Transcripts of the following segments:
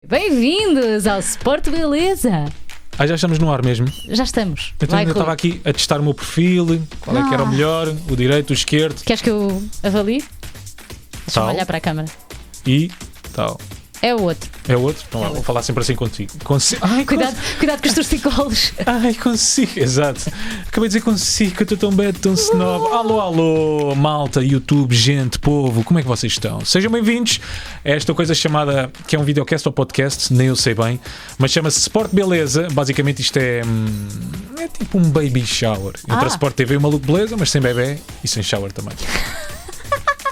Bem-vindos ao Sport Beleza. Já estamos no ar mesmo? Já estamos. Então ainda estava aqui a testar o meu perfil, qual é que era o melhor, o direito, o esquerdo. Queres que eu avalie? Deixa-me olhar para a câmara. E tal. É o outro. É o outro? Então vou falar sempre assim contigo. Ai, cuidado com os torcicolos. Ai, consigo. Exato. Acabei de dizer consigo, que eu estou tão bad, tão snob. Alô, malta, YouTube, gente, povo, como é que vocês estão? Sejam bem-vindos a esta coisa chamada, que é um videocast ou podcast, nem eu sei bem, mas chama-se Sport Beleza. Basicamente isto é tipo um baby shower. Entre a Sport TV e o Maluco Beleza, mas sem bebê e sem shower também.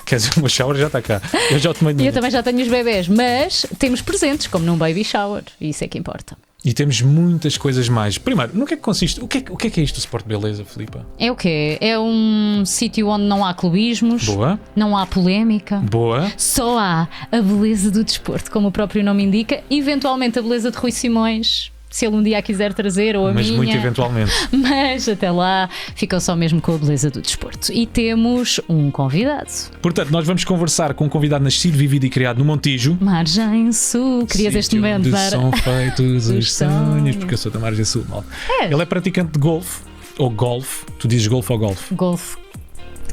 Quer dizer, o meu shower já está cá. Eu já tomei. Eu também já tenho os bebés, mas temos presentes, como num baby shower. E isso é que importa. E temos muitas coisas mais. Primeiro, no que é que consiste? O que é isto do Sport Beleza, Filipa? É o quê? É um sítio onde não há clubismos. Boa. Não há polémica. Boa. Só há a beleza do desporto, como o próprio nome indica. Eventualmente a beleza de Rui Simões, se ele um dia a quiser trazer, ou a minha. Mas muito eventualmente. Mas até lá ficam só mesmo com a beleza do desporto. E temos um convidado. Portanto, nós vamos conversar com um convidado nascido, vivido e criado no Montijo. Margem Sul. Querias este momento para... são feitos os sonhos, porque eu sou da Margem Sul. Mal. Ele é praticante de golfe, ou golfe. Tu dizes golfe ou golfe? Golfe.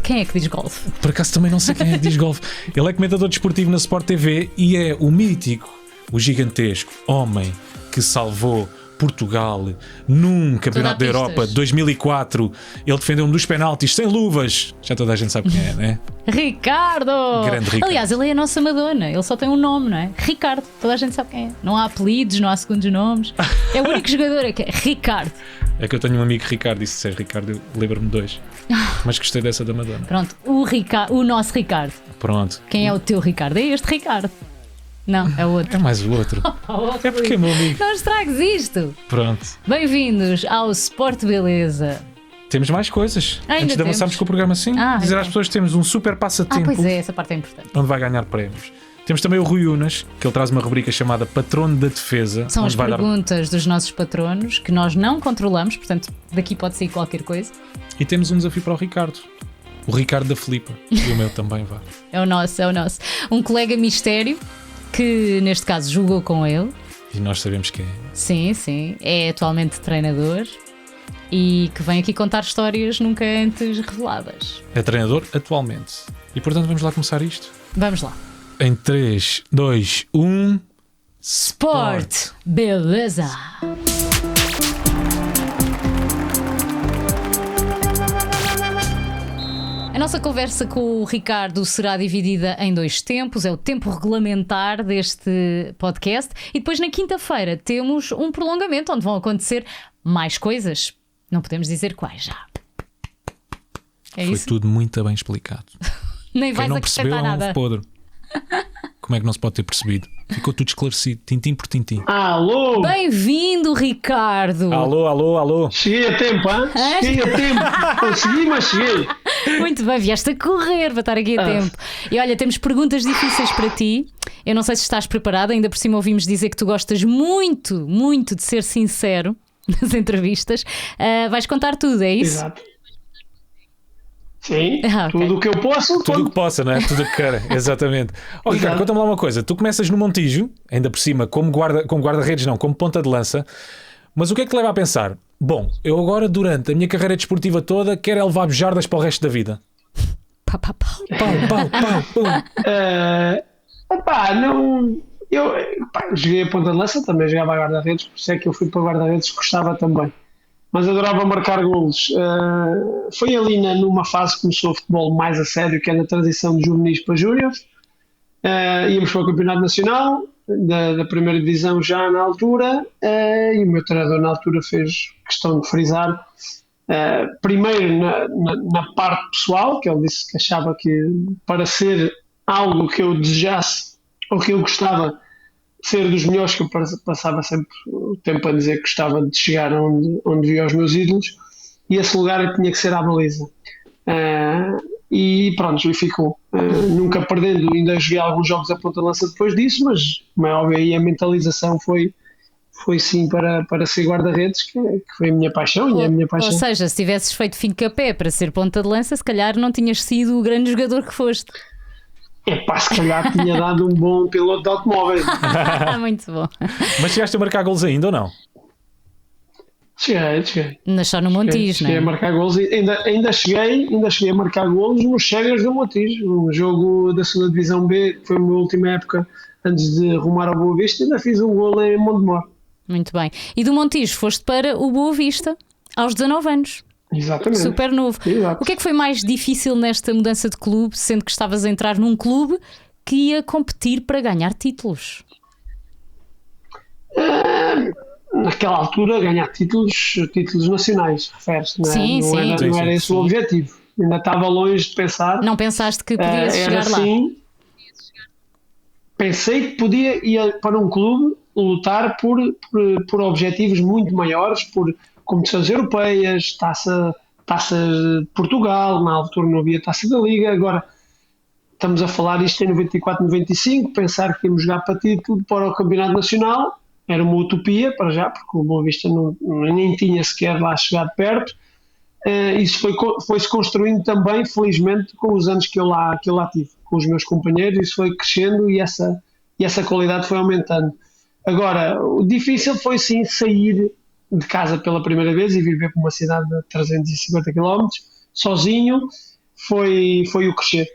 Quem é que diz golfe? Por acaso também não sei quem é que diz golfe. Ele é comentador desportivo na Sport TV e é o mítico, o gigantesco homem que salvou Portugal num campeonato da Europa de 2004. Ele defendeu um dos penaltis sem luvas. Já toda a gente sabe quem é, não é? Ricardo! Grande Ricardo. Aliás, ele é a nossa Madonna. Ele só tem um nome, não é? Ricardo. Toda a gente sabe quem é. Não há apelidos, não há segundos nomes. É o único jogador que é Ricardo. É que eu tenho um amigo Ricardo e se disser Ricardo eu lembro-me de dois. Mas gostei dessa da Madonna. Pronto, o nosso Ricardo. Pronto. Quem é o teu Ricardo? É este Ricardo. Não, é o outro. É mais o outro. É porque é meu amigo. Não estragues isto. Pronto. Bem-vindos ao Sport Beleza. Temos mais coisas. Ainda antes de avançarmos com o programa assim. Dizer às pessoas que temos um super passatempo. Pois é, essa parte é importante. Onde vai ganhar prémios. Temos também o Rui Unas, que ele traz uma rubrica chamada Patrono da Defesa. São as perguntas dos nossos patronos que nós não controlamos, portanto daqui pode sair qualquer coisa. E temos um desafio para o Ricardo. O Ricardo da Filipa. E o meu também, vá. É o nosso. Um colega mistério que neste caso jogou com ele. E nós sabemos quem é. Sim. É atualmente treinador e que vem aqui contar histórias nunca antes reveladas. É treinador atualmente. E portanto vamos lá começar isto. Vamos lá. Em 3, 2, 1... Sport Beleza! A nossa conversa com o Ricardo será dividida em dois tempos, é o tempo regulamentar deste podcast e depois na quinta-feira temos um prolongamento onde vão acontecer mais coisas. Não podemos dizer quais já. É Foi isso? tudo muito bem explicado. Nem vais Quem não acrescentar percebeu nada. é um podre. Como é que não se pode ter percebido? Ficou tudo esclarecido, tintim por tintim. Alô? Bem-vindo, Ricardo! Alô. Cheguei a tempo, hein? Cheguei a tempo. Consegui, mas cheguei. Muito bem, vieste a correr para estar aqui a tempo. E olha, temos perguntas difíceis para ti. Eu não sei se estás preparado, ainda por cima ouvimos dizer que tu gostas muito, muito de ser sincero nas entrevistas. Vais contar tudo, é isso? Exato. Sim, Okay. tudo o que eu posso. Tudo o que possa, não é? Tudo o que quer, exatamente. Ricardo, conta-me lá uma coisa. Tu começas no Montijo, ainda por cima, como guarda-redes não, como ponta de lança. Mas o que é que te leva a pensar? Bom, eu agora, durante a minha carreira desportiva toda, quero é levar bujardas para o resto da vida. Não... Eu joguei a ponta de lança, também jogava a guarda-redes, por isso é que eu fui para guarda-redes, gostava também. Mas adorava marcar golos. Foi ali numa fase que começou o futebol mais a sério, que é na transição de juvenis para júniores. Íamos para o campeonato nacional, da primeira divisão já na altura, e o meu treinador na altura fez questão de frisar, primeiro na parte pessoal, que ele disse que achava que para ser algo que eu desejasse, ou que eu gostava ser dos melhores, que eu passava sempre o tempo a dizer que gostava de chegar onde via os meus ídolos, e esse lugar tinha que ser à baliza. E pronto, e ficou. Nunca perdendo, ainda joguei alguns jogos a ponta de lança depois disso, mas como é óbvio, aí a mentalização foi sim para ser guarda-redes, que foi a minha paixão e é a minha paixão. Ou seja, se tivesses feito fim de capé para ser ponta de lança, se calhar não tinhas sido o grande jogador que foste. Se calhar tinha dado um bom piloto de automóvel. Muito bom. Mas chegaste a marcar golos ainda ou não? Cheguei. Mas só no Montijo, Cheguei a não é? marcar golos e ainda cheguei a marcar golos nos Chegas do Montijo, um jogo da segunda Divisão B, que foi a minha última época antes de rumar ao Boa Vista, ainda fiz um golo em Montemor. Muito bem. E do Montijo foste para o Boa Vista aos 19 anos. Exatamente. Super novo. Exato. O que é que foi mais difícil nesta mudança de clube, sendo que estavas a entrar num clube que ia competir para ganhar títulos? Naquela altura, ganhar títulos nacionais, refere-se, não é? Sim, sim. Não era esse o objetivo. Ainda estava longe de pensar. Não pensaste que podias Era chegar lá? assim, pensei que podia ir para um clube lutar por objetivos muito maiores, por competições europeias, taça de Portugal, na altura não havia taça da Liga, agora estamos a falar isto em 94, 95, pensar que íamos jogar para título para o Campeonato Nacional era uma utopia para já, porque o Boa Vista nem tinha sequer lá chegado perto. Isso foi-se construindo também, felizmente, com os anos que eu lá tive, com os meus companheiros, isso foi crescendo e essa qualidade foi aumentando. Agora, o difícil foi sim sair de casa pela primeira vez e viver para uma cidade de 350 km, sozinho, foi o crescer.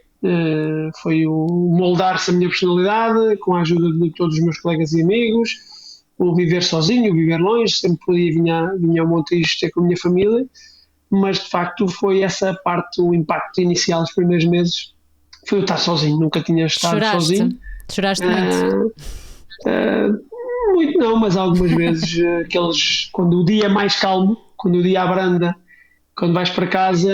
Foi o moldar-se a minha personalidade, com a ajuda de todos os meus colegas e amigos, o viver sozinho, o viver longe, sempre podia vinha ao Montijo ter com a minha família, mas de facto foi essa parte, o impacto inicial dos primeiros meses, foi eu estar sozinho, nunca tinha estado sozinho. Choraste muito? Muito não, mas algumas vezes, quando o dia é mais calmo, quando o dia abranda, quando vais para casa,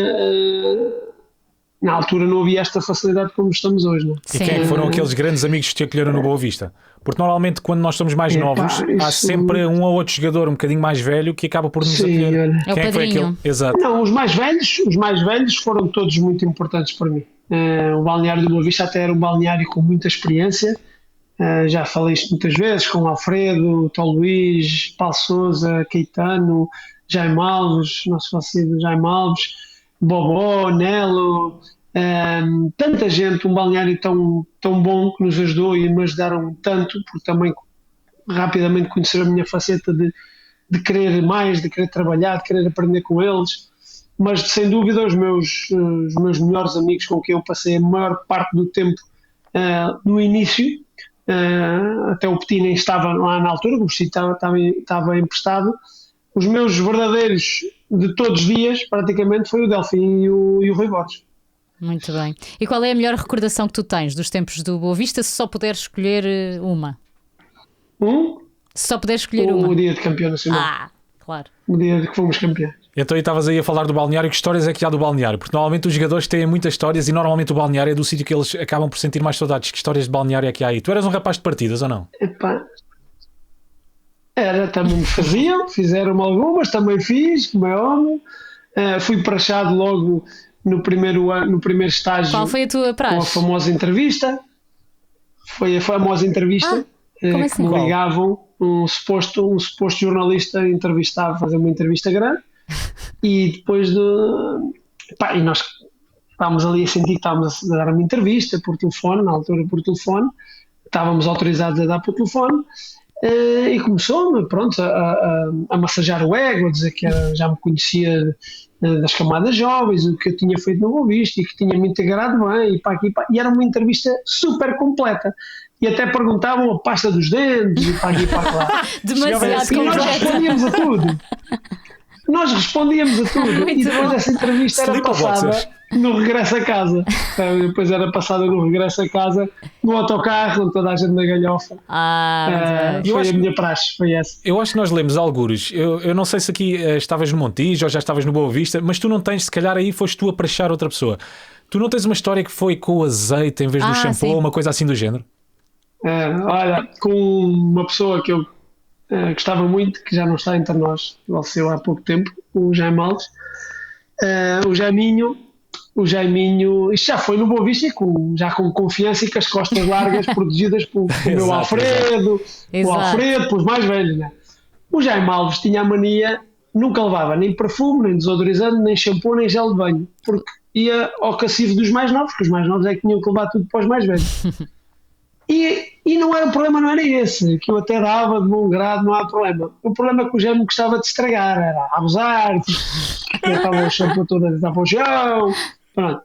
na altura não havia esta facilidade como estamos hoje, não é? E quem é que foram aqueles grandes amigos que te acolheram no Boa Vista? Porque normalmente quando nós somos mais novos, há sempre um ou outro jogador um bocadinho mais velho que acaba por nos acolher. É o Quem é que foi padrinho. aquele? Exato. Não, os mais velhos foram todos muito importantes para mim. O balneário do Boa Vista até era um balneário com muita experiência. Já falei isto muitas vezes com Alfredo, Tó Luís, Paulo Sousa, Caetano, Jaime Alves, nosso falecido Jaime Alves, Bobó, Nelo, tanta gente, um balneário tão bom que nos ajudou e me ajudaram tanto, porque também rapidamente conheceram a minha faceta de querer mais, de querer trabalhar, de querer aprender com eles, mas sem dúvida os meus melhores amigos com quem eu passei a maior parte do tempo no início, até o Petit nem estava lá na altura, o Petit estava emprestado. Os meus verdadeiros de todos os dias, praticamente, foi o Delfim e o Rui Borges. Muito bem. E qual é a melhor recordação que tu tens dos tempos do Boa Vista, se só puderes escolher uma? Se só puderes escolher uma. O dia de campeão nacional. Claro. O dia de que fomos campeões. Então estavas aí a falar do balneário. Que histórias é que há do balneário? Porque normalmente os jogadores têm muitas histórias e normalmente o balneário é do sítio que eles acabam por sentir mais saudades. Que histórias de balneário é que há aí? Tu eras um rapaz de partidas ou não? Epá, também me fizeram algumas, também fiz, como é óbvio. Fui prachado logo no primeiro estágio. Qual foi a tua praxe? Com a famosa entrevista. Foi a famosa entrevista como assim? que me ligavam um suposto jornalista entrevistava, fazer uma entrevista grande e depois e nós estávamos ali a sentir que estávamos a dar uma entrevista por telefone, na altura por telefone, estávamos autorizados a dar por telefone. E começou-me, pronto, a massajar o ego, a dizer que já me conhecia das camadas jovens, o que eu tinha feito no Boa Vista e que tinha me integrado bem, e era uma entrevista super completa. E até perguntavam a pasta dos dentes, e para aqui e para lá. Demasiado E nós respondíamos a tudo. E depois bom. essa entrevista era passada no regresso a casa. Depois era passada no regresso a casa, no autocarro, com toda a gente na galhofa. Foi a minha praxe, foi essa. Eu acho que nós lemos algures. Eu não sei se aqui estavas no Montijo ou já estavas no Boa Vista, mas tu não tens, se calhar aí foste tu a prachar outra pessoa. Tu não tens uma história que foi com o azeite em vez do shampoo ou uma coisa assim do género? Olha, com uma pessoa que eu gostava muito, que já não está entre nós, faleceu há pouco tempo, o Jaime Alves. O Jaiminho, isto já foi no Boa Vista, já com confiança e com as costas largas, protegidas pelo meu Alfredo, o Alfredo, pelos mais velhos, né? O Jaime Alves tinha a mania, nunca levava nem perfume, nem desodorizante, nem shampoo, nem gel de banho, porque ia ao cacifo dos mais novos, porque os mais novos é que tinham que levar tudo para os mais velhos. E não era, o problema não era esse, que eu até dava de bom grado, não há problema. O problema é que o Jaime gostava de estragar, era abusar, estava o shampoo todo a deitar para o chão, pronto.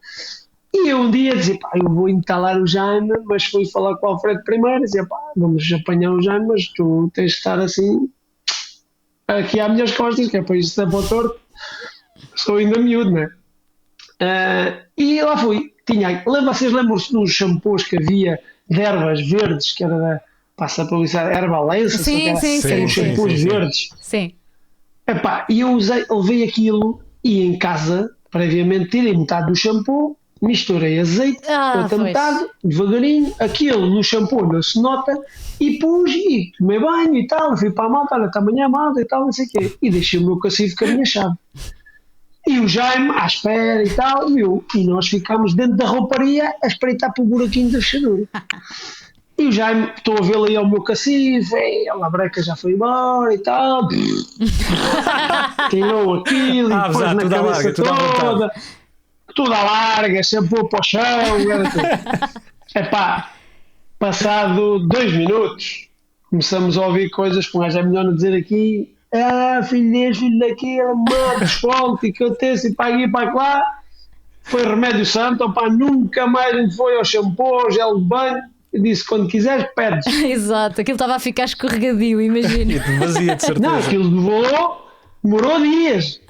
E eu um dia dizia, pá, eu vou entalar o Jaime, mas fui falar com o Alfredo primeiro, dizia, pá, vamos apanhar o Jaime, mas tu tens que estar assim, aqui às minhas costas, que é para isto ser para o torto, sou ainda miúdo, não é? E lá fui, vocês lembram-se dos shampoos que havia de ervas verdes, que era da, passa a publicidade, Herbalense, sim, os shampoos verdes. Sim. Epá, e eu levei aquilo e em casa, previamente, tirei metade do shampoo, misturei azeite, outra metade, devagarinho, aquilo no shampoo não se nota, e pus e tomei banho e tal, fui para a malta, olha, até amanhã malta e tal, não sei o quê, e deixei o meu cacifo com a minha chave. E o Jaime à espera e tal, e nós ficámos dentro da rouparia a espreitar para o buraquinho da fechadura. E o Jaime, estou a vê-lo aí ao meu cacifo, a breca já foi embora e tal, tirou aquilo e depois na cabeça toda, tudo à larga, shampoo para o chão, epá, passado 2 minutos, começamos a ouvir coisas que é melhor não dizer aqui. Filho deste, filho daquele, mano, desconto, e que eu tenho, e para aqui e para lá, foi remédio santo, opá, nunca mais a gente foi ao shampoo, gel de banho, eu disse, quando quiseres, pedes. Exato, aquilo estava a ficar escorregadio, imagina. Vazia, de certeza. Não, aquilo demorou dias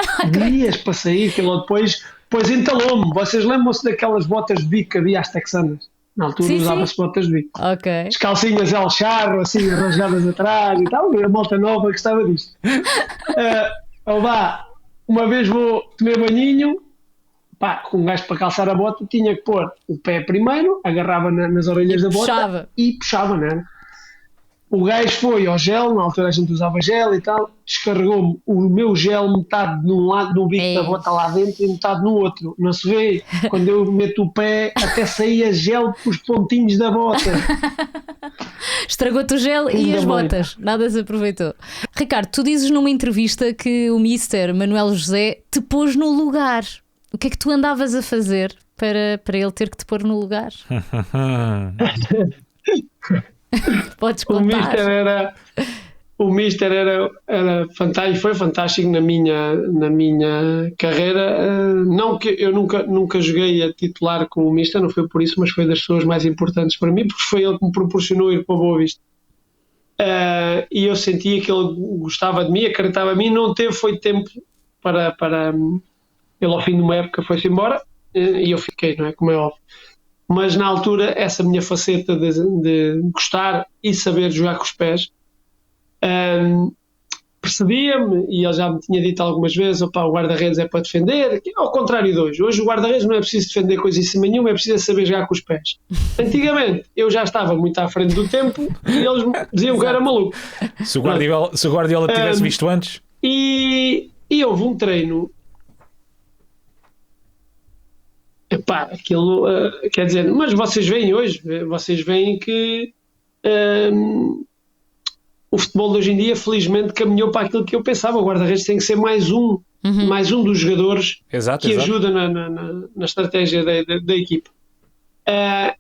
para sair, aquilo depois entalou-me. Vocês lembram-se daquelas botas de bico que havia às texanas? Na altura usava-se botas de bico. Ok. As calcinhas El Charro, assim, arranjadas atrás e tal. A malta nova gostava disto. Uma vez vou tomar banhinho, pá, com um gajo para calçar a bota, tinha que pôr o pé primeiro, agarrava nas orelhas da bota e puxava, não é? O gajo foi ao gel, na altura a gente usava gel e tal, descarregou-me o meu gel metade num lado do bico da bota lá dentro e metade no outro. Não se vê, quando eu meto o pé, até saía gel pelos pontinhos da bota. Estragou-te o gel e as botas, nada se aproveitou. Ricardo, tu dizes numa entrevista que o Mister Manuel José te pôs no lugar. O que é que tu andavas a fazer para ele ter que te pôr no lugar? Podes contar. O Mister era fantástico, foi fantástico na minha carreira. Não que eu nunca joguei a titular com o Mister, não foi por isso, mas foi das pessoas mais importantes para mim, porque foi ele que me proporcionou ir para o Boa Vista. E eu sentia que ele gostava de mim, acreditava em mim, não foi tempo para ele ao fim de uma época foi-se embora e eu fiquei, não é? Como é óbvio. Mas na altura essa minha faceta de gostar e saber jogar com os pés percebia-me, e ele já me tinha dito algumas vezes, o guarda-redes é para defender, ao contrário de hoje o guarda-redes não é preciso defender coisíssima nenhuma, é preciso saber jogar com os pés. Antigamente eu já estava muito à frente do tempo e eles diziam que era maluco. Se o Guardiola tivesse visto antes. E houve um treino. Epá, aquilo, quer dizer, mas vocês veem hoje, vocês veem que o futebol de hoje em dia felizmente caminhou para aquilo que eu pensava. O guarda-redes tem que ser mais um dos jogadores que ajuda na estratégia da equipa.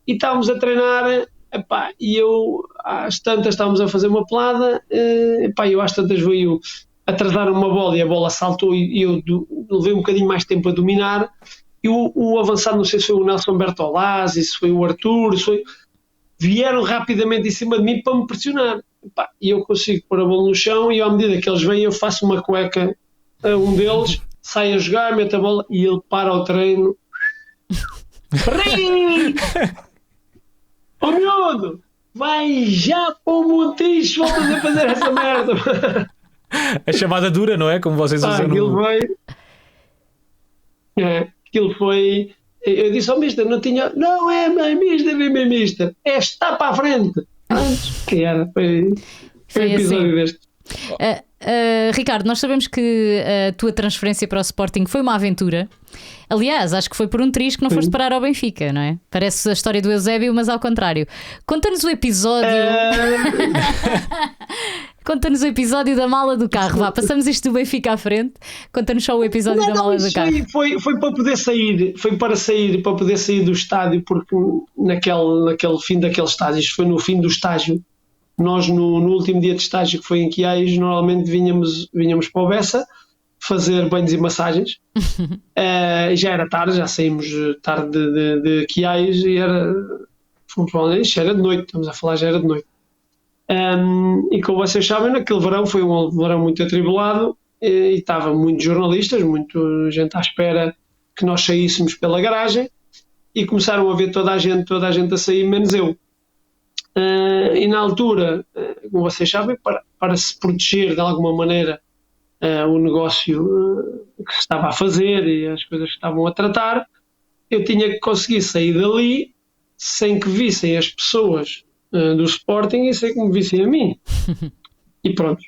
E estávamos a treinar, epá, e eu às tantas estávamos a fazer uma pelada, epá, eu às tantas veio atrasar uma bola e a bola saltou e eu levei um bocadinho mais tempo a dominar. E o avançado, não sei se foi o Nelson Bertolazzi, se foi o Arthur, vieram rapidamente em cima de mim para me pressionar. E eu consigo pôr a bola no chão e à medida que eles vêm eu faço uma cueca a um deles, sai a jogar, mete a bola e ele para o treino. Ó miúdo, vai já para o Montijo, voltas a fazer essa merda. A chamada dura, não é? Como vocês usam no... Aquilo foi. Eu disse ao Mister, não é Mister, é está para a frente. Que era, foi um episódio deste. Ricardo, nós sabemos que a tua transferência para o Sporting foi uma aventura. Aliás, acho que foi por um triz que não foste parar ao Benfica, não é? Parece a história do Eusébio, mas ao contrário. Conta-nos o episódio. Conta-nos o episódio da mala do carro. Vá, passamos isto do Benfica à frente. Conta-nos só o episódio da mala do carro. Foi para poder sair, para poder sair do estádio, porque naquele fim daquele estágio, isto foi no fim do estágio, nós no último dia de estágio, que foi em Quiais, normalmente vinhamos para o Bessa fazer banhos e massagens. Já era tarde, já saímos tarde de Quiais e fomos para onde? Isto era de noite, estamos a falar, já era de noite. E como vocês sabem, naquele verão foi um verão muito atribulado e estava muitos jornalistas, muita gente à espera que nós saíssemos pela garagem e começaram a ver toda a gente a sair, menos eu. E na altura, como vocês sabem, para se proteger de alguma maneira o negócio que se estava a fazer e as coisas que estavam a tratar, eu tinha que conseguir sair dali sem que vissem as pessoas do Sporting e sem que me vissem a mim. E pronto.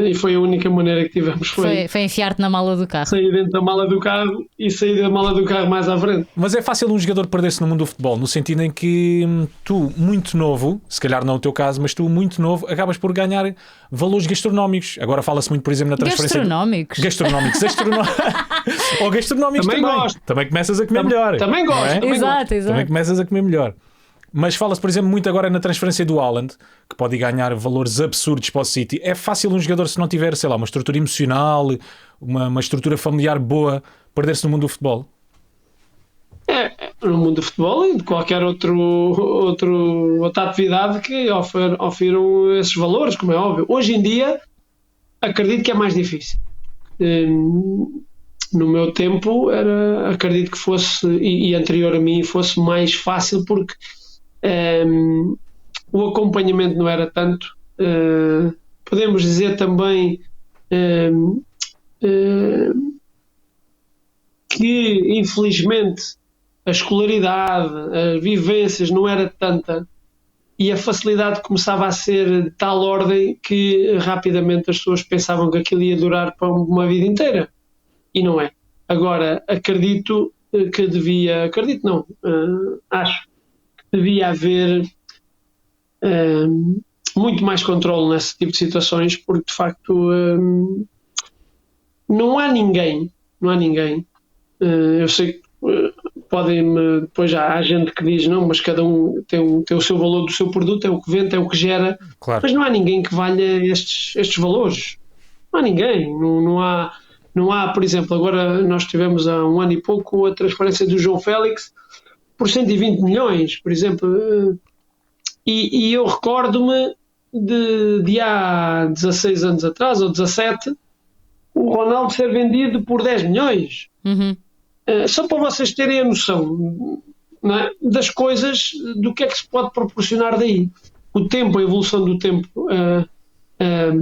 E foi a única maneira que tivemos. Foi enfiar-te na mala do carro. Sair dentro da mala do carro e sair da mala do carro mais à frente. Mas é fácil um jogador perder-se no mundo do futebol, no sentido em que tu, muito novo, se calhar não o teu caso, mas tu, muito novo, acabas por ganhar valores gastronómicos. Agora fala-se muito, por exemplo, na transferência... Gastronómicos? Ou gastronómicos também. Gosto. Também começas a comer melhor. Também gosto. É? Exato. Também começas a comer melhor. Mas fala-se, por exemplo, muito agora na transferência do Haaland, que pode ganhar valores absurdos para o City. É fácil um jogador, se não tiver, sei lá, uma estrutura emocional, uma estrutura familiar boa, perder-se no mundo do futebol? No mundo do futebol e de qualquer outra atividade que ofiram esses valores, como é óbvio. Hoje em dia, acredito que é mais difícil. No meu tempo, acredito que fosse, e anterior a mim, fosse mais fácil, porque o acompanhamento não era tanto. Podemos dizer também que, infelizmente, a escolaridade, as vivências não era tanta e a facilidade começava a ser de tal ordem que rapidamente as pessoas pensavam que aquilo ia durar para uma vida inteira. E não é. Agora, acho que devia haver muito mais controle nesse tipo de situações, porque de facto não há ninguém, eu sei que depois há gente que diz não, mas cada um tem o seu valor do seu produto, é o que vende, é o que gera, claro. Mas não há ninguém que valha estes valores, não há ninguém, não há, por exemplo, agora nós tivemos há um ano e pouco a transferência do João Félix por 120 milhões, por exemplo, e eu recordo-me de há 16 anos atrás, ou 17, o Ronaldo ser vendido por 10 milhões. Uhum. Só para vocês terem a noção, não é, das coisas, do que é que se pode proporcionar daí. O tempo, a evolução do tempo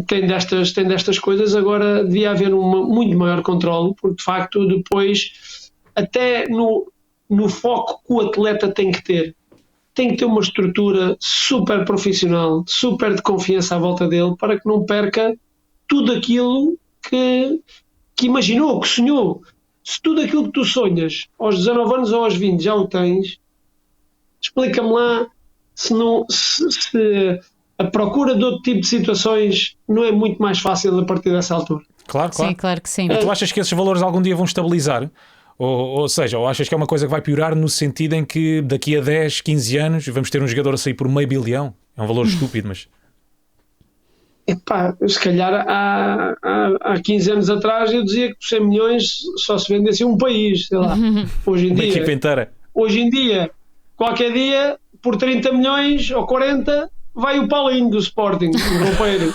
tem destas coisas. Agora devia haver muito maior controle, porque de facto depois, até no foco que o atleta tem que ter uma estrutura super profissional, super de confiança à volta dele, para que não perca tudo aquilo que imaginou, que sonhou. Se tudo aquilo que tu sonhas aos 19 anos ou aos 20 já o tens, explica-me lá se a procura de outro tipo de situações não é muito mais fácil a partir dessa altura. Claro. Sim, claro que sim. Tu achas que esses valores algum dia vão estabilizar? Ou seja, ou achas que é uma coisa que vai piorar no sentido em que daqui a 10, 15 anos vamos ter um jogador a sair por $500 milhão? É um valor estúpido, mas... Epá, se calhar há 15 anos atrás eu dizia que por 100 milhões só se vendesse um país, sei lá. Hoje em dia, equipa inteira. Hoje em dia, qualquer dia, por 30 milhões ou 40, vai o Paulinho do Sporting, o roupeiro.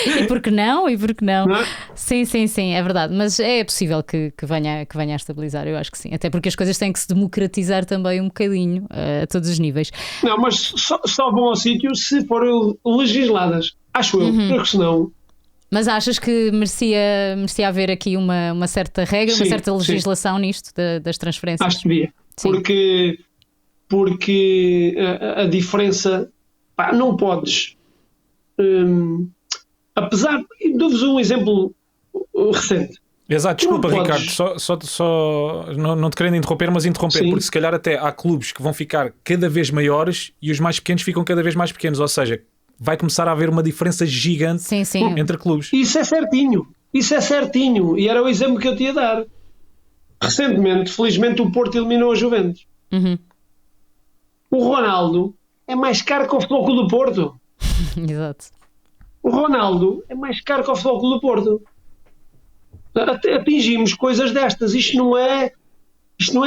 E por que não? Não é? Sim, é verdade. Mas é possível que venha a estabilizar, eu acho que sim. Até porque as coisas têm que se democratizar também um bocadinho, a todos os níveis. Não, mas só vão ao sítio se forem legisladas, acho eu, porque senão... Mas achas que merecia haver aqui uma certa regra, uma certa legislação nisto das transferências? Acho que devia. Porque a diferença... não podes... apesar... Dou-vos um exemplo recente. Exato, desculpa Ricardo, só não te querendo interromper, mas interromper, porque se calhar até há clubes que vão ficar cada vez maiores e os mais pequenos ficam cada vez mais pequenos, ou seja, vai começar a haver uma diferença gigante Sim, sim. entre clubes. Isso é certinho. E era o exemplo que eu te ia dar. Recentemente, felizmente, o Porto eliminou a Juventus. Uhum. O Ronaldo é mais caro que o Futebol Clube do Porto. Exato. O Ronaldo é mais caro que o Futebol Clube do Porto. Atingimos coisas destas. Isto não é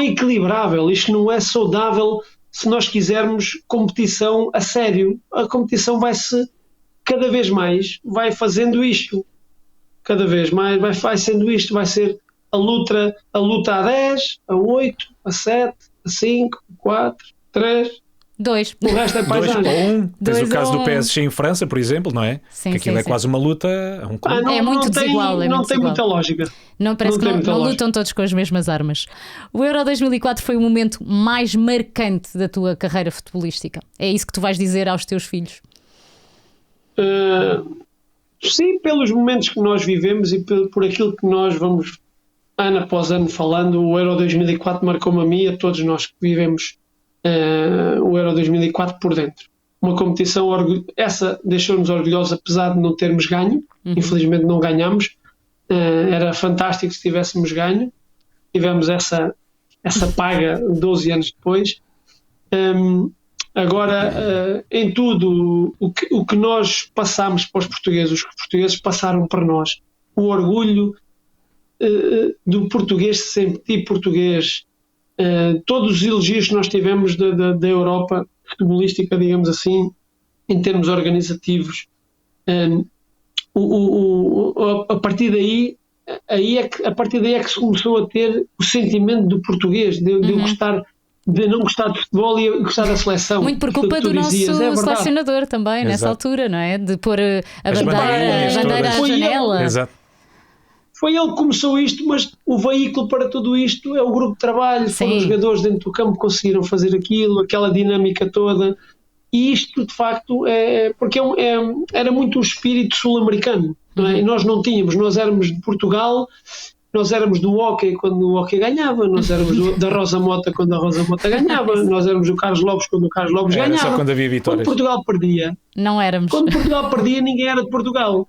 equilibrável, isto não é saudável se nós quisermos competição a sério. A competição vai-se cada vez mais, vai fazendo isto. Cada vez mais vai sendo isto, vai ser a luta a 10, a 8, a 7, a 5, a 4, 3... 2. O resto é 2 paisagem. ou 1. Tens 2 o caso ou do 1. PSG em França, por exemplo, não é? Sim, que aquilo sim, é sim. quase uma luta a um clube. É muito desigual, é Não muito tem desigual. muita lógica. Não, parece que tem muita não lógica. lutam todos com as mesmas armas. O Euro 2004 foi o momento mais marcante da tua carreira futebolística. É isso que tu vais dizer aos teus filhos? Sim, pelos momentos que nós vivemos e por aquilo que nós vamos ano após ano falando, o Euro 2004 marcou-me a mim e a todos nós que vivemos o Euro 2004 por dentro. Uma competição, essa deixou-nos orgulhosos apesar de não termos ganho. Infelizmente não ganhamos. Era fantástico se tivéssemos ganho. Tivemos essa paga 12 anos depois. Agora, em tudo o que nós passámos para os portugueses, os que os portugueses passaram para nós, o orgulho do português se sentir português, todos os elogios que nós tivemos da Europa futebolística, digamos assim, em termos organizativos, a partir daí a partir daí é que se começou a ter o sentimento do português, de eu gostar, de não gostar de futebol e gostar da seleção. Muito por culpa do nosso selecionador também, Exato. nessa altura, não é? De pôr a As bandeira bandeirinhas à todas. janela. Exato. Foi ele que começou isto, mas o veículo para tudo isto é o grupo de trabalho, foram Sim. os jogadores dentro do campo que conseguiram fazer aquilo, aquela dinâmica toda. E isto, de facto, porque era muito o espírito sul-americano, não é? E nós não tínhamos, nós éramos de Portugal, nós éramos do hóquei quando o hóquei ganhava, nós éramos da Rosa Mota quando a Rosa Mota ganhava, nós éramos do Carlos Lopes quando o Carlos Lopes Era ganhava. só quando havia Quando vitórias. Portugal perdia, Não éramos. ninguém era de Portugal.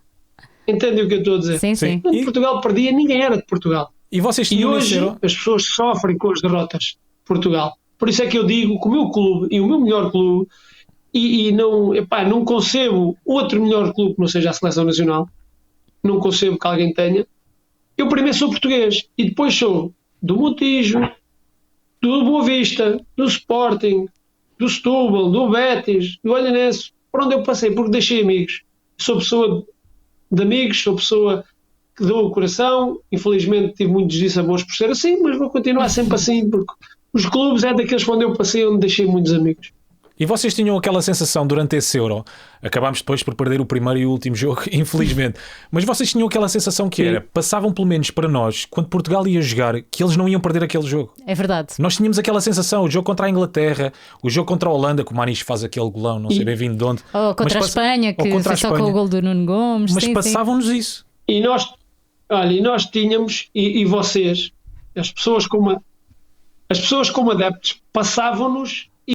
Entendem o que eu estou a dizer? Sim, sim. Sim. Quando Portugal perdia, ninguém era de Portugal. E vocês E tinham hoje nesse Euro? as pessoas sofrem com as derrotas de Portugal. Por isso é que eu digo que o meu clube e o meu melhor clube, e não concebo outro melhor clube que não seja a Seleção Nacional, não concebo que alguém tenha. Eu primeiro sou português e depois sou do Montijo, do Boa Vista, do Sporting, do Setúbal, do Betis, do Olhanense, por onde eu passei, porque deixei amigos. Sou pessoa de amigos, sou pessoa que dou o coração. Infelizmente tive muitos dissabores por ser assim, mas vou continuar sempre assim, porque os clubes é daqueles onde eu passei, onde deixei muitos amigos. E vocês tinham aquela sensação durante esse Euro? Acabámos depois por perder o primeiro e o último jogo, infelizmente. Mas vocês tinham aquela sensação que era, passavam pelo menos para nós, quando Portugal ia jogar, que eles não iam perder aquele jogo. É verdade. Nós tínhamos aquela sensação, o jogo contra a Inglaterra, o jogo contra a Holanda, que o Manis faz aquele golão, não sei bem vindo de onde. Ou contra a Espanha, que contra a foi só com Espanha. o gol do Nuno Gomes. Mas sim, passavam-nos isso. E nós tínhamos, e vocês, as pessoas como adeptos, passavam-nos e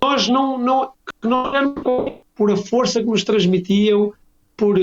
nós não éramos por a força que nos transmitiam, por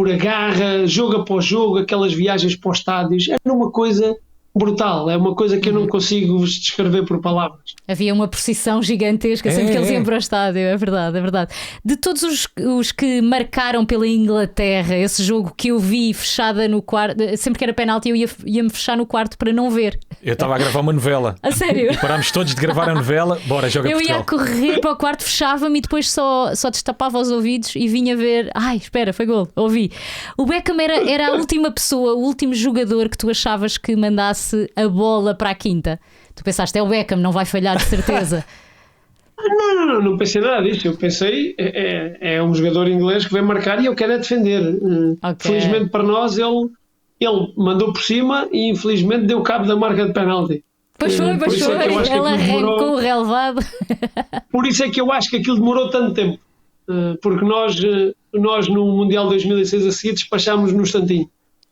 a garra, jogo após jogo, aquelas viagens para os estádios, era uma coisa brutal, é uma coisa que eu não consigo vos descrever por palavras. Havia uma procissão gigantesca sempre que eles iam para o estádio, é verdade, é verdade. De todos os que marcaram pela Inglaterra, esse jogo que eu vi fechada no quarto, sempre que era penalti eu ia-me fechar no quarto para não ver. Eu estava a gravar uma novela. A sério? E parámos todos de gravar a novela, bora, joga Eu ia a Portugal. correr para o quarto, fechava-me e depois só destapava os ouvidos e vinha ver. Ai, espera, foi gol, ouvi. O Beckham era a última pessoa, o último jogador que tu achavas que mandasse a bola para a quinta. Tu pensaste, é o Beckham, não vai falhar de certeza. Não pensei nada disso. Eu pensei, é um jogador inglês que vem marcar e eu quero é defender. Ok. Felizmente para nós, ele mandou por cima e infelizmente deu cabo da marca de penalti. Pois foi, Por isso é que eu acho que ela aquilo demorou- arrancou o relevado. Por isso é que eu acho que aquilo demorou tanto tempo. Porque nós no Mundial 2006 a seguir despachámos no instantinho.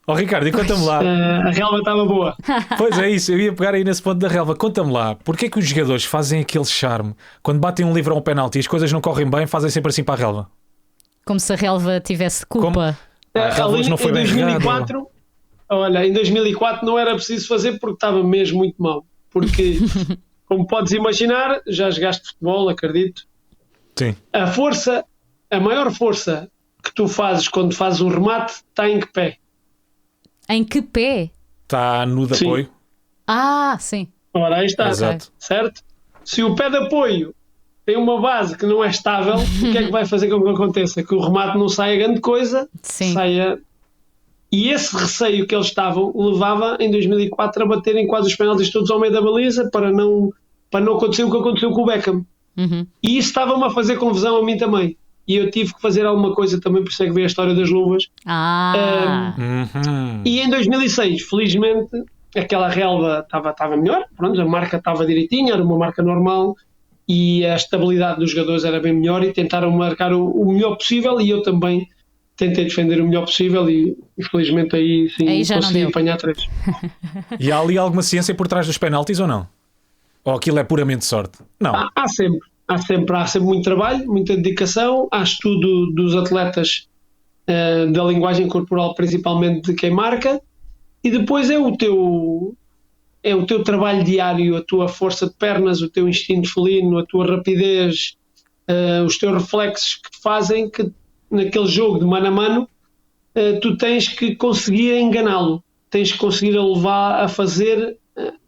Ó Ricardo, e conta-me lá. A relva estava boa. Pois é isso, eu ia pegar aí nesse ponto da relva. Conta-me lá, porquê é que os jogadores fazem aquele charme? Quando batem um livre ou um penalti e as coisas não correm bem, fazem sempre assim para a relva? Como se a relva tivesse culpa. A relva Ali, não foi em bem 2004, olha, em 2004 não era preciso fazer porque estava mesmo muito mal. Porque, como podes imaginar, já jogaste futebol, acredito. Sim. A maior força que tu fazes quando fazes um remate está em que pé? Em que pé? Está no de Sim. apoio. Ah, sim. Ora, aí está, Exato. certo? Se o pé de apoio tem uma base que não é estável, o que é que vai fazer com que aconteça? Que o remate não saia grande coisa, Sim. saia... E esse receio que eles estavam levava em 2004 a baterem quase os penaltis todos ao meio da baliza para não acontecer o que aconteceu com o Beckham. Uhum. E isso estava-me a fazer confusão a mim também. E eu tive que fazer alguma coisa também, por isso é que veio a história das luvas. Uhum. E em 2006, felizmente, aquela relva estava melhor, pronto, a marca estava direitinha, era uma marca normal e a estabilidade dos jogadores era bem melhor e tentaram marcar o melhor possível e eu também tentei defender o melhor possível e felizmente aí sim Aí já não consegui deu. apanhar 3. E há ali alguma ciência por trás dos penaltis ou não? Ou aquilo é puramente sorte? Não. Há sempre muito trabalho, muita dedicação, há estudo dos atletas, da linguagem corporal, principalmente de quem marca, e depois é o teu trabalho diário, a tua força de pernas, o teu instinto felino, a tua rapidez, os teus reflexos que te fazem que naquele jogo de mano a mano tu tens que conseguir enganá-lo, tens que conseguir levar a fazer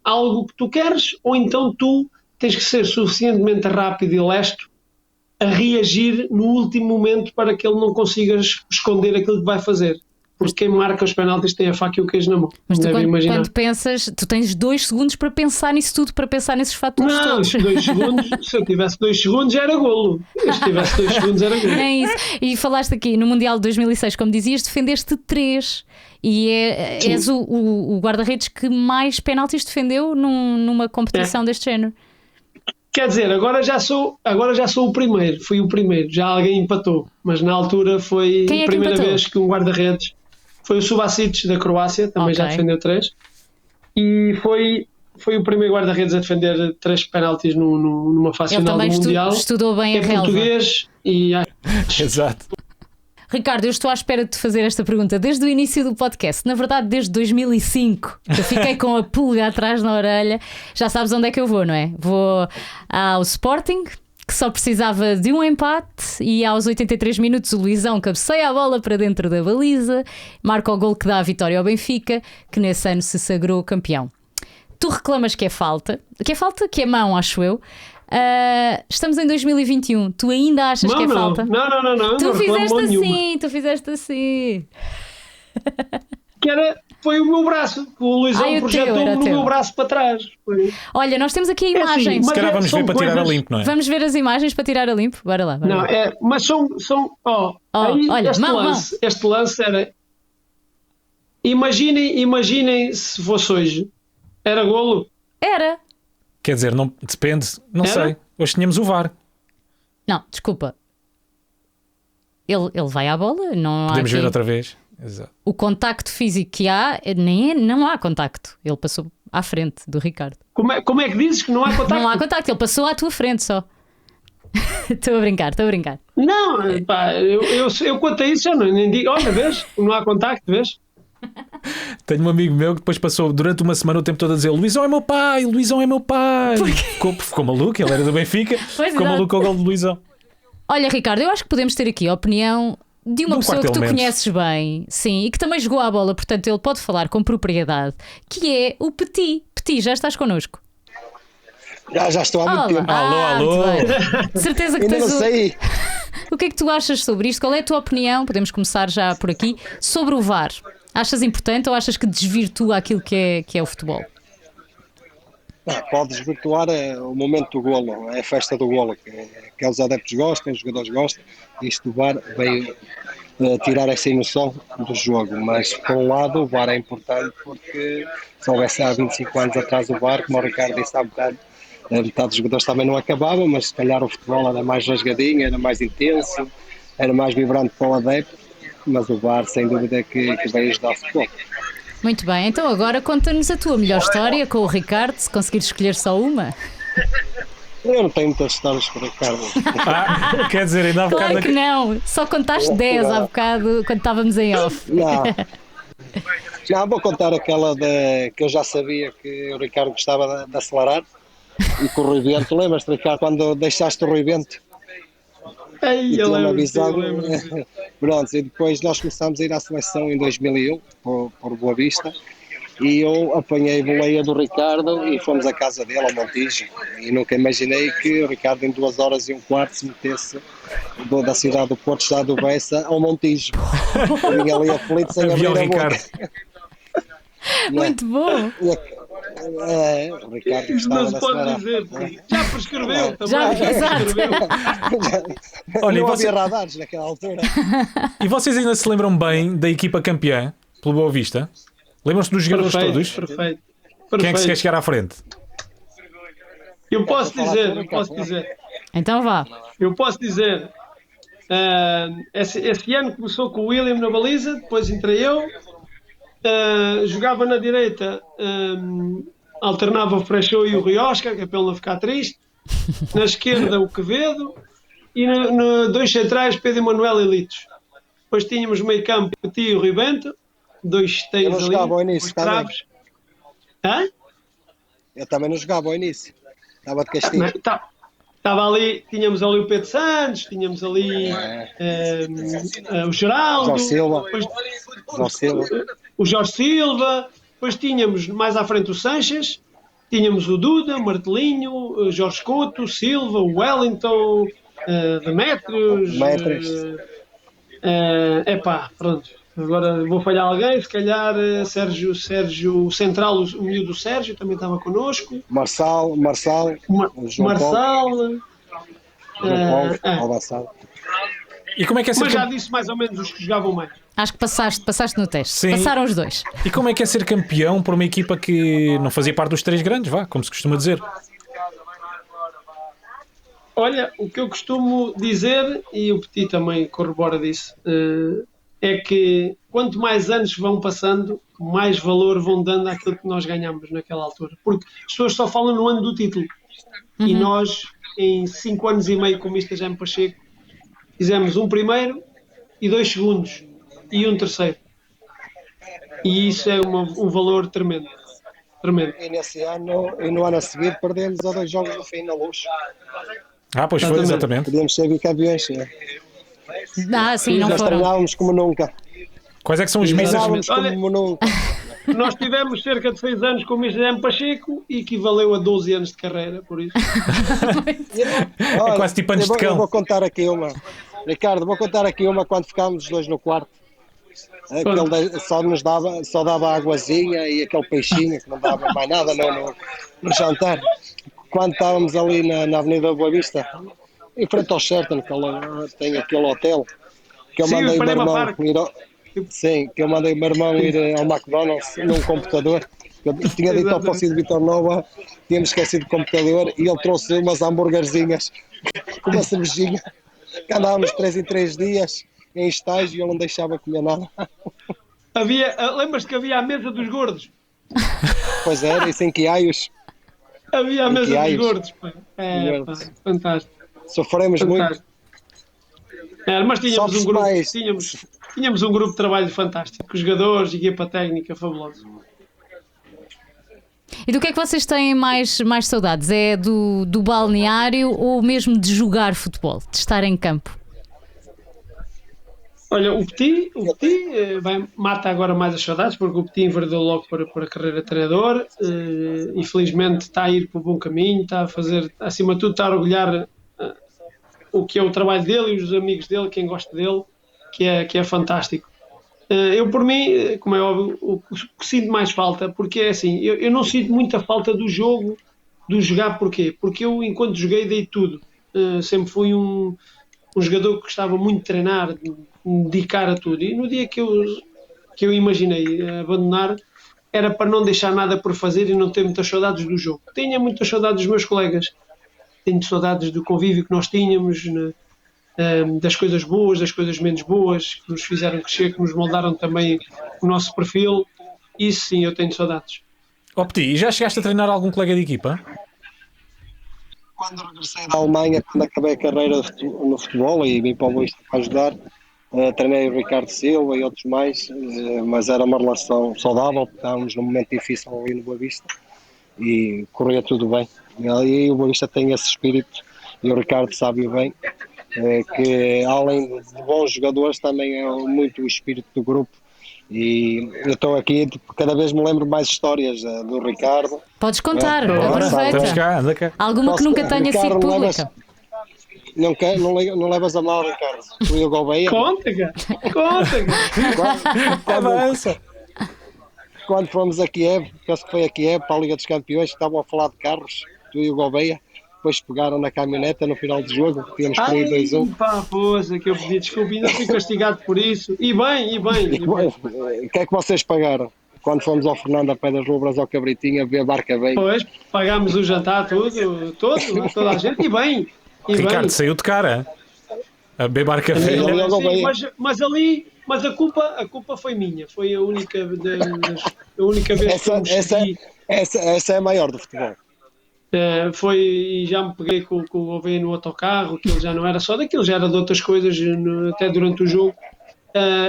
algo que tu queres, ou então tu tens que ser suficientemente rápido e lesto a reagir no último momento para que ele não consiga esconder aquilo que vai fazer. Porque quem marca os penaltis tem a faca e o queijo na mão. Mas tu, Devem imaginar. quando pensas, tu tens 2 segundos para pensar nisso tudo, para pensar nesses fatores Não, todos. 2 segundos, se eu tivesse 2 segundos era golo. Se tivesse 2 segundos era golo. É isso. E falaste aqui no Mundial de 2006, como dizias, defendeste 3 e és o guarda-redes que mais penaltis defendeu numa competição deste género. Quer dizer, agora já sou o primeiro. Fui o primeiro. Já alguém empatou. Mas na altura foi Quem é a que primeira empatou? vez que um guarda-redes... Foi o Subasic da Croácia, também já Ok. defendeu 3. E foi o primeiro guarda-redes a defender 3 penaltis numa fase Ele final do também Mundial. estudou bem É a relva. português e Exato. Ricardo, eu estou à espera de te fazer esta pergunta desde o início do podcast. Na verdade, desde 2005. Eu fiquei com a pulga atrás na orelha. Já sabes onde é que eu vou, não é? Vou ao Sporting, que só precisava de um empate, e aos 83 minutos o Luizão cabeceia a bola para dentro da baliza, marca o gol que dá a vitória ao Benfica, que nesse ano se sagrou campeão. Tu reclamas que é falta, que é mão, acho eu. Estamos em 2021, tu ainda achas que é falta? Não. Tu não reclamo fizeste nenhuma. assim, tu fizeste assim. Foi o meu braço, que o Luizão Ai, o teu, projetou era no teu. meu braço para trás. Foi. Olha, nós temos aqui a É assim, imagem. mas Se calhar vamos são ver para tirar a coisas- limpo, não é? Vamos ver as imagens para tirar a limpo? Bora lá. Não, mas são aí olha, mão. este lance era. Imaginem se fosse hoje. Era golo. Era. Quer dizer, não, depende, não Era? sei. Hoje tínhamos o VAR. Não, desculpa. Ele vai à bola, não há Podemos aqui... ver outra vez. Exato. O contacto físico que há, não há contacto. Ele passou à frente do Ricardo. Como é que dizes que não há contacto? Não há contacto, ele passou à tua frente só. Estou a brincar. Não, pá, eu quanto a isso já nem digo. Olha, vês? Não há contacto, vês? Tenho um amigo meu que depois passou durante uma semana o tempo todo a dizer: Luizão é meu pai, Luizão é meu pai. Ficou maluco, ele era do Benfica. Pois, Ficou exato. maluco com o gol de Luizão. Olha, Ricardo, eu acho que podemos ter aqui a opinião de uma De um pessoa que tu quarto-elemento. conheces bem, sim, e que também jogou à bola, portanto ele pode falar com propriedade, que é o Petit. Petit, já estás connosco? Já estou há muito tempo. Alô. muito bem. De certeza que Ainda tens não sei. O que é que tu achas sobre isto? Qual é a tua opinião? Podemos começar já por aqui. Sobre o VAR. Achas importante ou achas que desvirtua aquilo que é o futebol? Pode desvirtuar o momento do golo, é a festa do golo, que os adeptos gostam, os jogadores gostam. Isto do VAR veio tirar essa emoção do jogo, mas por um lado o VAR é importante porque se houvesse há 25 anos atrás o VAR, como o Ricardo disse há bocado, metade dos jogadores também não acabava, mas se calhar o futebol era mais rasgadinho, era mais intenso, era mais vibrante para o adepto mas o VAR sem dúvida que vai ajudar o futebol. Muito bem, então agora conta-nos a tua melhor história com o Ricardo, se conseguires escolher só uma. Eu não tenho muitas histórias para o Ricardo. Quer dizer, ainda há bocado. Claro que não, só contaste 10 há bocado quando estávamos em off. Não, vou contar aquela que eu já sabia que o Ricardo gostava de acelerar e com o Rui Bento. Lembras-te, Ricardo, quando deixaste o Rui Bento? Ei, eu tinha-me lembro, avisado. eu lembro. Pronto, e depois nós começámos a ir à seleção em 2001 por Boa Vista e eu apanhei a boleia do Ricardo e fomos à casa dele, ao Montijo, e nunca imaginei que o Ricardo em 2 horas e um quarto se metesse da cidade do Porto, estado do Bessa, ao Montijo. Eu vinha ali aflito sem abrir Havia o a Ricardo. boca. Muito bom. O Ricardo Isso não gostava se de pode acelerar. dizer. Já prescreveu também. Já, exato. Olha, e Não você- havia radares naquela altura. E vocês ainda se lembram bem da equipa campeã pelo Boa Vista? Lembram-se dos jogadores todos? Perfeito. Quem é que se quer Perfeito. chegar à frente? Eu posso dizer. Então vá. Eu posso dizer. Esse ano começou com o William na baliza, depois entrei eu. Jogava na direita, alternava o Freixo e o Rui Oscar, que é para ele não ficar triste. Na esquerda, o Quevedo. E dois centrais, Pedro Manuel e Litos. Depois tínhamos meio campo, o Tio e o Rui Bento. 2 Eu não teios jogava ao ali, início, dois traves. Hã? Eu também não jogava ao início. Estava de castigo. Estava ali, tínhamos ali o Pedro Santos, tínhamos ali o Geraldo, Jorge Silva. depois Jorge Silva. o Jorge Silva, depois tínhamos mais à frente o Sanches, tínhamos o Duda, o Martelinho, o Jorge Couto, o Silva, o Wellington, Demétrios. Pronto. Agora vou falhar alguém, se calhar Sérgio, o central, o miúdo do Sérgio também estava connosco. Marçal, o João Marçal. Paulo, Alvassado. E como é que é ser Mas já disse mais ou menos os que jogavam mais. Acho que passaste no teste. Sim. Passaram os dois. E como é que é ser campeão por uma equipa que não fazia parte dos 3 grandes, vá, como se costuma dizer? Olha, o que eu costumo dizer, e o Petit também corrobora disso, é que quanto mais anos vão passando, mais valor vão dando àquilo que nós ganhamos naquela altura. Porque as pessoas só falam no ano do título. E nós, em 5 anos e meio com o Mr. Jaime Pacheco, fizemos um primeiro e 2 segundos e um terceiro. E isso é um valor tremendo. Tremendo. E nesse ano, e no ano a seguir, perdemos a 2 jogos no fim na Luz. Pois foi, exatamente. Podíamos ser bicampeões. Sim, não Nós foram. treinávamos como nunca. Quais é que são os mísseis? Treinávamos como nunca. Nós tivemos cerca de 6 anos com o Mr. Jaime Pacheco e equivaleu a 12 anos de carreira, por isso. Olha, quase tipo anos de cão. Eu vou contar aqui uma. Ricardo, vou contar aqui uma quando ficámos os dois no quarto. Aquele só dava águazinha e aquele peixinho que não dava mais nada no jantar. Quando estávamos ali na Avenida Boa Vista, em frente ao Sheraton, que tem aquele hotel, que eu Sim, mandei o meu Panema irmão Park. ir ao McDonald's num computador. Eu tinha dito ao Fóssil de Vitor Nova, tínhamos esquecido o computador e ele trouxe umas hambúrguerzinhas com uma cervejinha, que andávamos 3 em 3 dias em estágio e ele não deixava comer nada. Lembras-te que havia a mesa dos gordos? Pois era, e sem quiaios. Havia a mesa dos Quiaios. gordos. Pá. Fantástico. Sofremos muito. Fantástico. Mas tínhamos Sofres um grupo, mais. tínhamos um grupo de trabalho fantástico, com jogadores, equipa técnica fabulosa. E do que é que vocês têm mais saudades? É do balneário ou mesmo de jogar futebol, de estar em campo? Olha, o Petit mata agora mais as saudades, porque o Petit enveredou logo para a carreira de treinador. Infelizmente está a ir para o bom caminho, está a fazer, acima de tudo, está a orgulhar o que é o trabalho dele e os amigos dele, quem gosta dele, que é fantástico. Eu, por mim, como é óbvio, o que sinto mais falta, porque é assim, eu não sinto muita falta do jogo, do jogar. Porquê? Porque eu, enquanto joguei, dei tudo. Sempre fui um jogador que gostava muito de treinar, de me dedicar a tudo. E no dia que eu imaginei abandonar, era para não deixar nada por fazer e não ter muitas saudades do jogo. Tinha muitas saudades dos meus colegas. Tenho saudades do convívio que nós tínhamos das coisas boas, das coisas menos boas, que nos fizeram crescer, que nos moldaram também o nosso perfil. Isso sim, eu tenho saudades. Ó Petit, e já chegaste a treinar algum colega de equipa? Quando regressei da Alemanha, quando acabei a carreira no futebol e vim para o Boa Vista para ajudar, treinei o Ricardo Silva e outros mais, mas era uma relação saudável, porque estávamos num momento difícil ali no Boa Vista e corria tudo bem. E aí o Boa Vista tem esse espírito, e o Ricardo sabe bem, que além de bons jogadores também é muito o espírito do grupo. E eu estou aqui, cada vez me lembro mais histórias do Ricardo. Podes contar, Bora, estamos aproveita. cá, anda cá. Alguma que nunca tenha sido Ricardo, pública. não levas a mal, Ricardo. Tu e o Gouveia. Conta, Avança. Quando fomos a Kiev, penso que foi a Kiev, para a Liga dos Campeões, que estavam a falar de carros, tu e o Gouveia, depois pegaram na caminhoneta no final do jogo, tínhamos perdido 2-1. Pá, poça, que eu pedi desculpa, ainda fui castigado por isso. E bem. O que é que vocês pagaram? Quando fomos ao Fernando a Pé das Lubras, ao Cabritinho, a ver a barca bem. Pois, pagámos o jantar, toda a gente, e bem. Ricardo, saiu de cara. A beber barca velha. Sim, mas a culpa foi minha. Foi a única vez que eu me esqueci. Essa é a maior do futebol. E já me peguei com o Gouveia no autocarro, que ele já não era só daquilo, já era de outras coisas, até durante o jogo.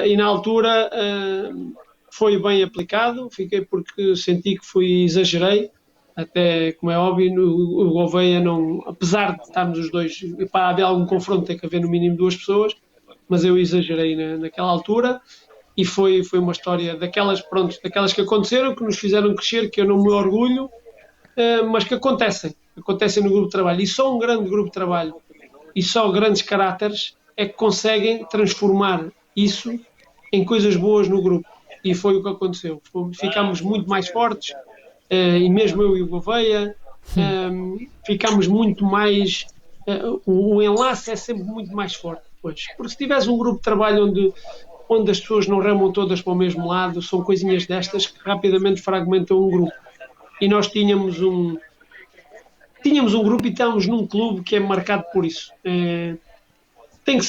E na altura foi bem aplicado, fiquei porque senti que exagerei, até como é óbvio, o Gouveia não, apesar de estarmos os dois, para haver algum confronto tem que haver no mínimo 2 pessoas, mas eu exagerei naquela altura. E foi uma história daquelas que aconteceram, que nos fizeram crescer, que eu não me orgulho, mas que acontecem no grupo de trabalho. E só um grande grupo de trabalho e só grandes caráteres é que conseguem transformar isso em coisas boas no grupo. E foi o que aconteceu. Ficámos muito mais fortes, e mesmo eu e o Gouveia, ficámos muito mais... o enlace é sempre muito mais forte depois. Porque se tivesse um grupo de trabalho onde as pessoas não remam todas para o mesmo lado, são coisinhas destas que rapidamente fragmentam um grupo. E nós tínhamos um grupo e estávamos num clube que é marcado por isso. Tem que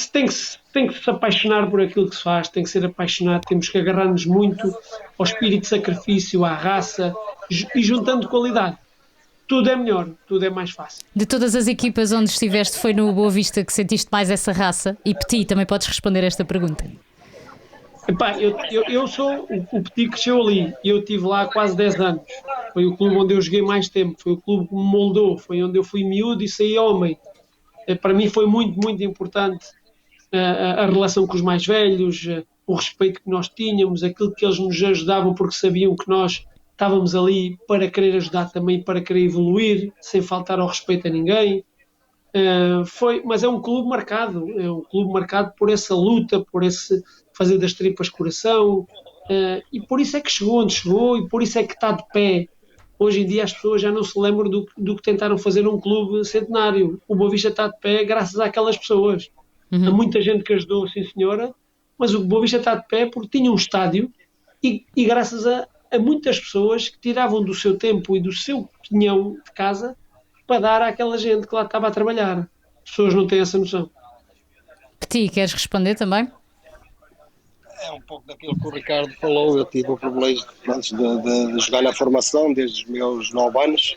se apaixonar por aquilo que se faz, tem que ser apaixonado, temos que agarrar-nos muito ao espírito de sacrifício, à raça, e juntando qualidade. Tudo é melhor, tudo é mais fácil. De todas as equipas onde estiveste, foi no Boa Vista que sentiste mais essa raça? E Petit, também podes responder esta pergunta. Epá, eu sou o Petit que cresceu ali e eu estive lá há quase 10 anos. Foi o clube onde eu joguei mais tempo, foi o clube que me moldou, foi onde eu fui miúdo e saí homem. Para mim foi muito, muito importante a relação com os mais velhos, o respeito que nós tínhamos, aquilo que eles nos ajudavam porque sabiam que nós estávamos ali para querer ajudar também, para querer evoluir, sem faltar ao respeito a ninguém. Mas é um clube marcado por essa luta, por esse fazer das tripas coração, e por isso é que chegou onde chegou e por isso é que está de pé. Hoje em dia as pessoas já não se lembram do que tentaram fazer num clube centenário. O Boa Vista está de pé graças àquelas pessoas. Há muita gente que ajudou, sim senhora, mas o Boa Vista está de pé porque tinha um estádio e graças a muitas pessoas que tiravam do seu tempo e do seu quinhão de casa para dar àquela gente que lá estava a trabalhar. As pessoas não têm essa noção. Petit, queres responder também? É um pouco daquilo que o Ricardo falou. Eu tive o privilégio antes de jogar na formação desde os meus 9 anos.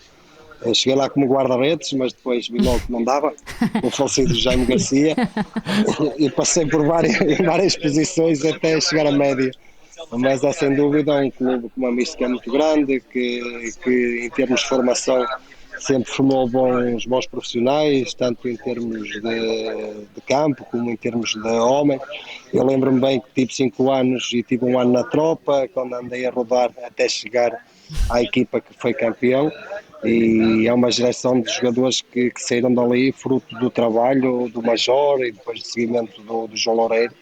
Eu cheguei lá como guarda-redes, mas depois vi logo que não dava, o falecido Jaime Garcia, e passei por várias posições até chegar à média. Mas é sem dúvida um clube com uma mística muito grande, que em termos de formação sempre formou bons profissionais, tanto em termos de campo como em termos de homem. Eu lembro-me bem que tive 5 anos e tive 1 ano na tropa, quando andei a rodar até chegar à equipa que foi campeão, e é uma geração de jogadores que saíram dali fruto do trabalho do Major e depois do seguimento do João Loureiro,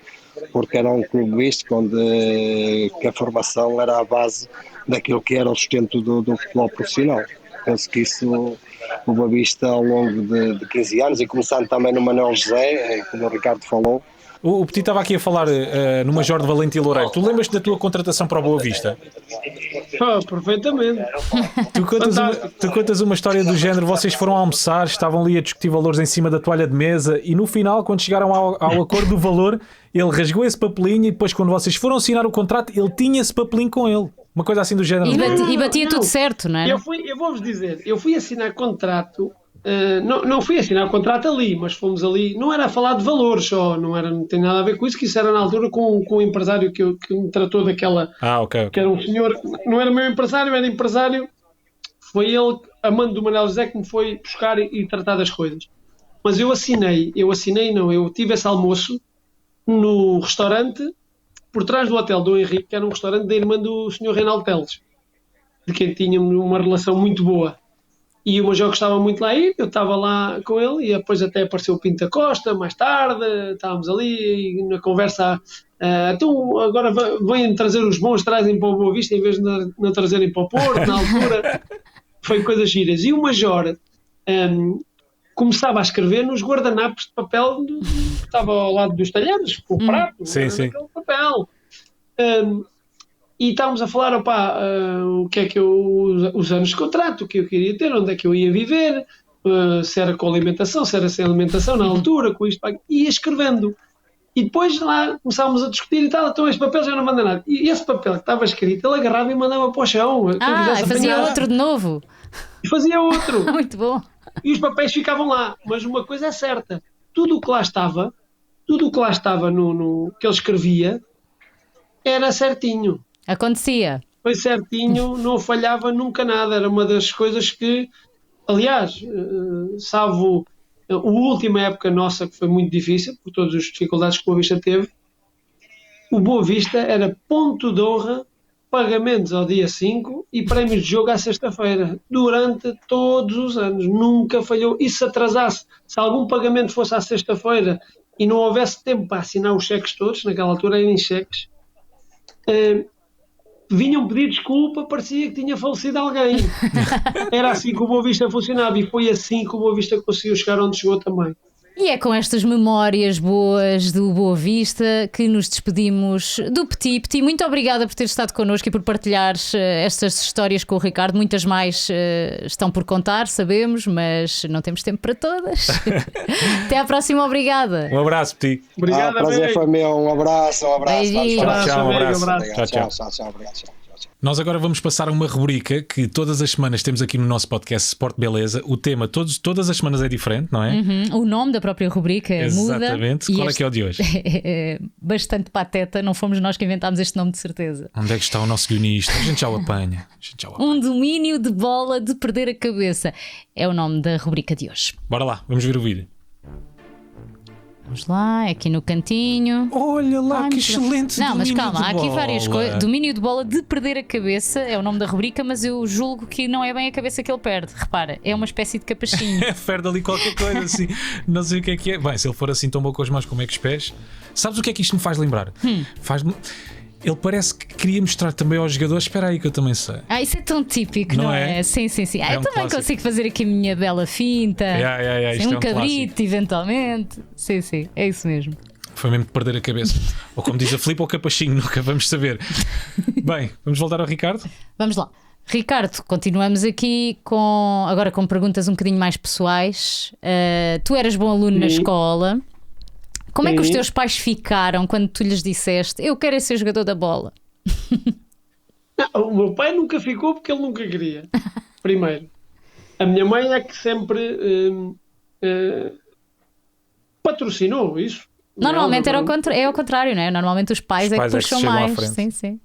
porque era um clube místico onde que a formação era a base daquilo que era o sustento do futebol profissional. Penso que isso, o Boa Vista, ao longo de 15 anos, e começando também no Manuel José, como o Ricardo falou, O Petit estava aqui a falar no Major de Valentim Loureiro. Tu lembras-te da tua contratação para o Boa Vista? Perfeitamente. Tu contas uma história do género, vocês foram almoçar, estavam ali a discutir valores em cima da toalha de mesa e no final, quando chegaram ao acordo do valor, ele rasgou esse papelinho e depois quando vocês foram assinar o contrato, ele tinha esse papelinho com ele. Uma coisa assim do género. E batia tudo certo, não é? Eu vou-vos dizer, eu fui assinar contrato, não fui assinar o contrato ali, mas fomos ali, não era a falar de valores só, não tem nada a ver com isso, que isso era na altura com o empresário que me tratou daquela, ok. que era um senhor, não era meu empresário, era empresário, foi ele, amante do Manuel José, que me foi buscar e tratar das coisas. Mas eu tive esse almoço no restaurante, por trás do hotel do Henrique, que era um restaurante da irmã do Sr. Reinaldo Teles, de quem tinha uma relação muito boa. E o Major gostava muito lá ir, eu estava lá com ele e depois até apareceu o Pinto da Costa, mais tarde, estávamos ali e na conversa, então agora vêm trazer os bons, trazem para o Boa Vista em vez de não trazerem para o Porto, na altura. Foi coisas giras. E o Major começava a escrever nos guardanapos de papel que estava ao lado dos talheres, com o prato, sim. aquele papel. E estávamos a falar, o que é que os anos de contrato, o que eu queria ter, onde é que eu ia viver, se era com alimentação, se era sem alimentação na altura, com isto, ia escrevendo. E depois lá começávamos a discutir e tal, então este papel já não manda nada. E esse papel que estava escrito, ele agarrava e mandava para o chão. Fazia outro de novo. E fazia outro. Muito bom. E os papéis ficavam lá. Mas uma coisa é certa, tudo o que lá estava no que ele escrevia, era certinho. Acontecia. Foi certinho, não falhava nunca nada. Era uma das coisas que, aliás, salvo a última época nossa, que foi muito difícil, por todas as dificuldades que o Boa Vista teve, o Boa Vista era ponto de honra, pagamentos ao dia 5 e prémios de jogo à sexta-feira, durante todos os anos. Nunca falhou. E se atrasasse, se algum pagamento fosse à sexta-feira e não houvesse tempo para assinar os cheques todos, naquela altura eram em cheques, vinham pedir desculpa, parecia que tinha falecido alguém. Era assim que o Boa Vista funcionava e foi assim que o Boa Vista conseguiu chegar onde chegou também. E é com estas memórias boas do Boa Vista que nos despedimos do Petit. Petit, muito obrigada por ter estado connosco e por partilhares estas histórias com o Ricardo. Muitas mais estão por contar, sabemos, mas não temos tempo para todas. Até à próxima, obrigada. Um abraço, Petit. Obrigado, prazer foi meu. Um abraço. Beijinho. Tchau, um abraço. Tchau. Obrigado. Nós agora vamos passar a uma rubrica que todas as semanas temos aqui no nosso podcast Sport Beleza. O tema todas as semanas é diferente, não é? O nome da própria rubrica muda. Exatamente. Qual é que é o de hoje? É bastante pateta, não fomos nós que inventámos este nome de certeza. Onde é que está o nosso guionista? A gente já o apanha. Um domínio de bola de perder a cabeça. É o nome da rubrica de hoje. Bora lá, vamos ver o vídeo. Vamos lá, aqui no cantinho. Olha lá, que excelente Não, mas domínio calma, de há aqui bola. várias coisas. Domínio de bola de perder a cabeça é o nome da rubrica, mas eu julgo que não é bem a cabeça que ele perde. Repara, é uma espécie de capachinho. Perde ali qualquer coisa assim. Não sei o que é. Bem, se ele for assim tão bom com as mãos como é que os pés. Sabes o que é que isto me faz lembrar? Ele parece que queria mostrar também aos jogadores. Espera aí que eu também sei. Isso é tão típico, não é? Sim. É Eu um também clássico. consigo fazer aqui a minha bela finta. Isto é um cabrito, eventualmente. Sim, é isso mesmo. Foi mesmo de perder a cabeça. Ou como diz a Filipe, ou capachinho, nunca vamos saber. Bem, vamos voltar ao Ricardo? Vamos lá. Ricardo, continuamos aqui agora com perguntas um bocadinho mais pessoais. Tu eras bom aluno na escola. Como é que os teus pais ficaram quando tu lhes disseste eu quero ser jogador da bola? Não, o meu pai nunca ficou porque ele nunca queria. Primeiro. A minha mãe é que sempre patrocinou isso. Normalmente é ao contrário, não é? Normalmente os pais é que puxam mais. Sim.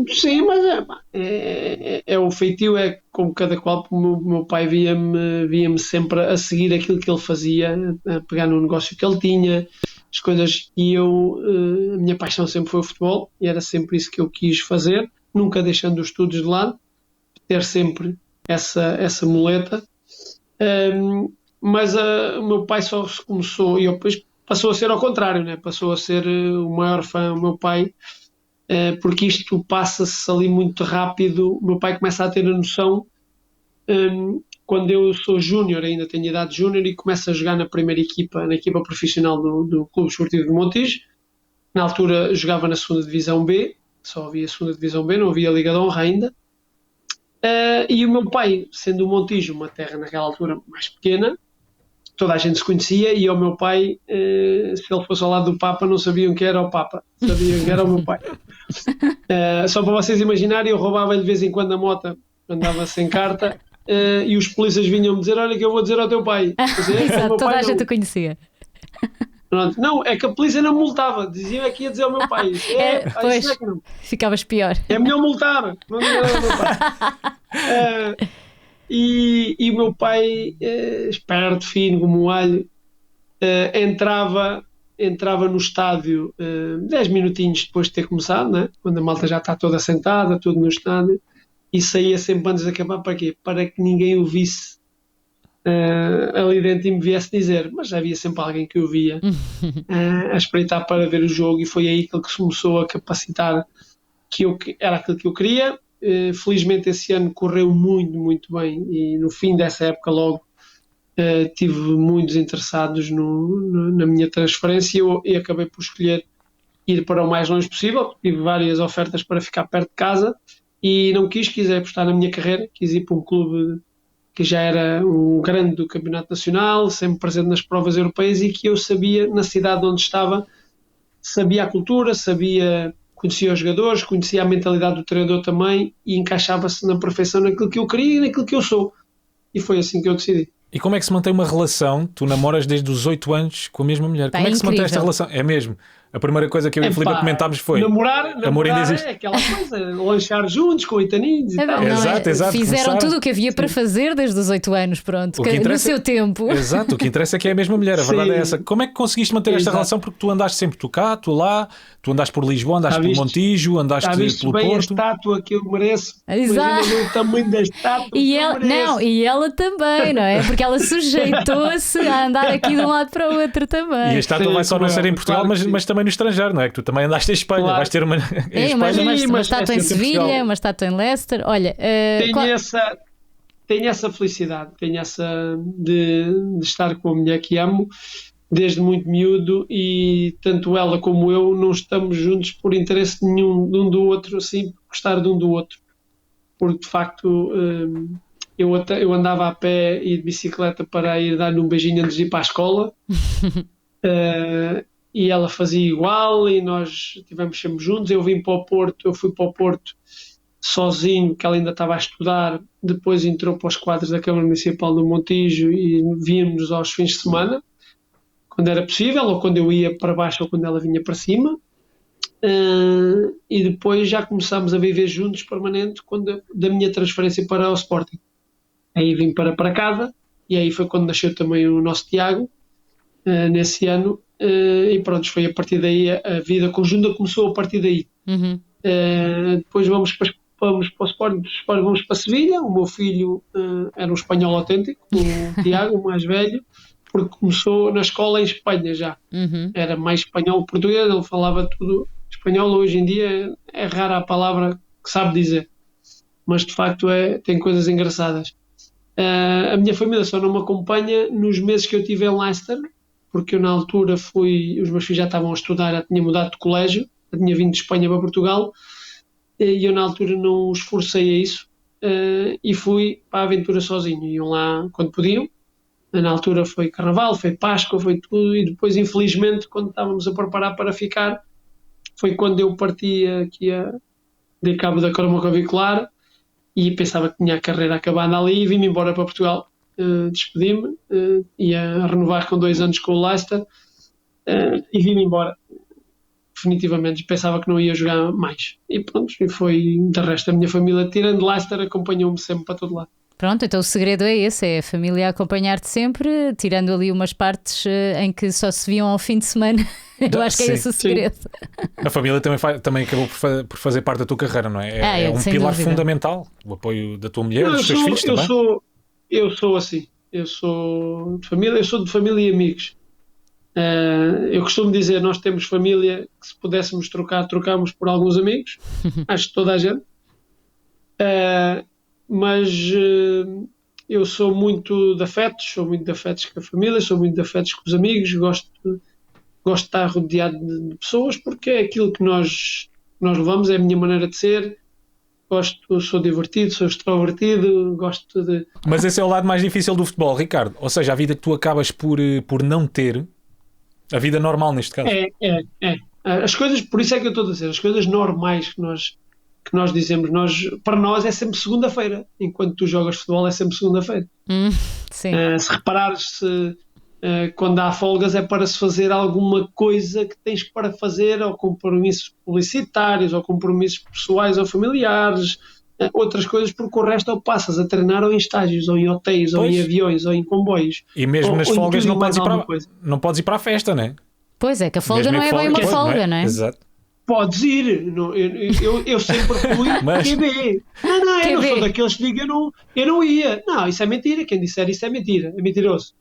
Sim, mas é o feitio, é como cada qual. O meu pai via-me sempre a seguir aquilo que ele fazia, a pegar no negócio que ele tinha, as coisas. E a minha paixão sempre foi o futebol e era sempre isso que eu quis fazer, nunca deixando os estudos de lado, ter sempre essa muleta. Mas o meu pai só começou, e depois passou a ser ao contrário, né? Passou a ser o maior fã, o meu pai. Porque isto passa-se ali muito rápido. O meu pai começa a ter a noção quando eu sou júnior, ainda tenho idade de júnior, e começo a jogar na primeira equipa, na equipa profissional do Clube Esportivo de Montijo, Na altura jogava na segunda Divisão B, só havia segunda Divisão B, não havia Liga de Honra ainda. E o meu pai, sendo o Montijo uma terra naquela altura mais pequena, toda a gente se conhecia, e ao meu pai, se ele fosse ao lado do Papa, não sabiam que era o Papa, sabiam que era o meu pai. Só para vocês imaginarem, eu roubava de vez em quando a moto, andava sem carta, e os polícias vinham-me dizer: olha que eu vou dizer ao teu pai. Exato, toda a gente o conhecia. Pronto. Não, é que a polícia não multava, diziam que ia dizer ao meu pai. Pois, isso é que não. ficavas pior. É melhor multar, não dizer ao meu pai. E o meu pai, esperto, fino como um alho, entrava no estádio 10 minutinhos depois de ter começado, né? Quando a malta já está toda sentada, tudo no estádio, e saía sempre antes de acabar. Para quê? Para que ninguém o visse ali dentro e me viesse dizer, mas já havia sempre alguém que o via a espreitar para ver o jogo, e foi aí que ele começou a capacitar que era aquilo que eu queria. Felizmente esse ano correu muito, muito bem, e no fim dessa época logo tive muitos interessados na minha transferência, e acabei por escolher ir para o mais longe possível. Tive várias ofertas para ficar perto de casa e não quis apostar na minha carreira, quis ir para um clube que já era um grande do campeonato nacional, sempre presente nas provas europeias, e que eu sabia, na cidade onde estava, sabia a cultura, conhecia os jogadores, conhecia a mentalidade do treinador também, e encaixava-se na perfeição naquilo que eu queria e naquilo que eu sou. E foi assim que eu decidi. E como é que se mantém uma relação? Tu namoras desde os 8 anos com a mesma mulher. Como é que se mantém esta relação? É mesmo. A primeira coisa que eu e a Filipe comentámos foi... Namorar ainda existe. É aquela coisa, lanchar juntos com oitaninhos e tal. Exato. Fizeram começar... tudo o que havia para fazer desde os 8 anos, pronto, no seu tempo. Exato, o que interessa é que é a mesma mulher, a verdade é essa. Como é que conseguiste manter esta relação? Porque tu andaste sempre tu cá, tu lá, tu andaste por Lisboa, andaste por Montijo, andaste pelo bem Porto. A estátua que eu mereço. Exato. O tamanho da estátua e ela também, não é? Porque ela sujeitou-se a andar aqui de um lado para o outro também. E a estátua vai só não ser em Portugal, mas também no estrangeiro, não é? Que tu também andaste em Espanha, vais ter uma uma estátua em Sevilha, uma estátua em Leicester. Olha, tenho essa felicidade, tenho essa de estar com a mulher que amo desde muito miúdo, e tanto ela como eu não estamos juntos por interesse nenhum de um do outro, assim, por gostar de um do outro, porque de facto eu andava a pé e de bicicleta para ir dar-lhe um beijinho antes de ir para a escola. E ela fazia igual, e nós estivemos sempre juntos. Eu fui para o Porto sozinho, que ela ainda estava a estudar, depois entrou para os quadros da Câmara Municipal do Montijo, e víamos aos fins de semana, quando era possível, ou quando eu ia para baixo ou quando ela vinha para cima. E depois já começámos a viver juntos permanente da minha transferência para o Sporting. Aí vim para casa, e aí foi quando nasceu também o nosso Tiago, nesse ano. E pronto, foi a partir daí, a vida conjunta começou a partir daí. Depois vamos para o Sporting, vamos para Sevilha. O meu filho era um espanhol autêntico, o Tiago, o mais velho, porque começou na escola em Espanha já. Era mais espanhol que português, ele falava tudo espanhol. Hoje em dia é rara a palavra que sabe dizer, mas de facto tem coisas engraçadas. A minha família só não me acompanha nos meses que eu tive em Leicester, porque eu na altura os meus filhos já estavam a estudar, já tinha mudado de colégio, já tinha vindo de Espanha para Portugal, e eu na altura não os forcei a isso, e fui para a aventura sozinho. Iam lá quando podiam. Na altura foi Carnaval, foi Páscoa, foi tudo, e depois infelizmente quando estávamos a preparar para ficar, foi quando eu parti aqui de cabo da cromo clavicular, e pensava que tinha a carreira acabada ali, e vim-me embora para Portugal. Despedi-me, ia renovar com 2 anos com o Leicester, e vim-me embora definitivamente. Pensava que não ia jogar mais, e pronto, e foi de resto. A minha família, tirando Leicester, acompanhou-me sempre para todo lado. Pronto, então o segredo é esse, é a família a acompanhar-te sempre, tirando ali umas partes em que só se viam ao fim de semana. Eu acho que é esse o segredo. A família também acabou por fazer parte da tua carreira, não é? É um pilar fundamental, o apoio da tua mulher, dos teus filhos também. Eu sou assim, eu sou de família e amigos. Eu costumo dizer, nós temos família que, se pudéssemos trocar, trocámos por alguns amigos. Acho que toda a gente. Mas eu sou muito de afetos com a família, sou muito de afetos com os amigos, gosto gosto de estar rodeado de pessoas porque é aquilo que nós levamos, é a minha maneira de ser. Sou divertido, sou extrovertido, gosto de... Mas esse é o lado mais difícil do futebol, Ricardo. Ou seja, a vida que tu acabas por não ter, a vida normal neste caso. É. As coisas, por isso é que eu estou a dizer, as coisas normais que nós dizemos, para nós é sempre segunda-feira. Enquanto tu jogas futebol é sempre segunda-feira. Sim. Se reparares, quando há folgas é para se fazer alguma coisa que tens para fazer, ou compromissos publicitários, ou compromissos pessoais ou familiares, outras coisas, porque o resto ou passas a treinar ou em estágios, ou em hotéis, ou em aviões, ou em comboios. E mesmo nas folgas não podes ir para a festa, não é? Pois é, que a folga não é bem uma folga, não é? Exato. Podes ir, eu sempre fui QB. Não, eu não sou daqueles que digam eu não ia. Não, isso é mentira. Quem disser isso é mentira, é mentiroso.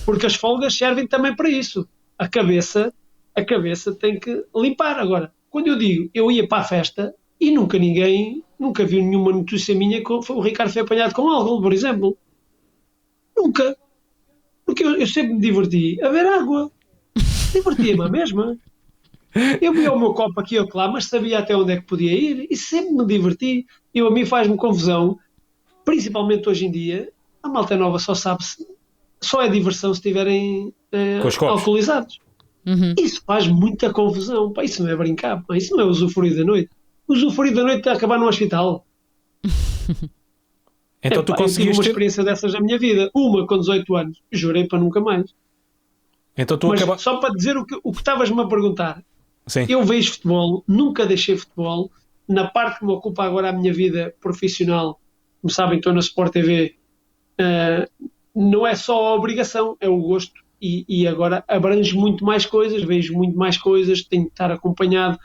Porque as folgas servem também para isso. A cabeça tem que limpar. Agora, quando eu digo eu ia para a festa e nunca viu nenhuma notícia minha que o Ricardo foi apanhado com álcool, por exemplo. Nunca. Porque eu sempre me diverti a ver água. Divertia-me a mesma. Eu via o meu copo aqui ou lá, mas sabia até onde é que podia ir e sempre me diverti. A mim faz-me confusão, principalmente hoje em dia, a malta nova só é diversão se estiverem alcoolizados. Isso faz muita confusão. Pá, isso não é brincar, pá, isso não é usufruir da noite. Usufruir da noite é acabar no hospital. Então tu eu tive uma conseguiste... experiência dessas na minha vida. Uma com 18 anos. Jurei para nunca mais. Então tu Mas só para dizer o que estavas-me a perguntar. Sim. Eu vejo futebol, nunca deixei futebol. Na parte que me ocupa agora a minha vida profissional, como sabem, estou na Sport TV, não é só a obrigação, é o gosto. E agora abrange muito mais coisas, vejo muito mais coisas, tenho que estar acompanhado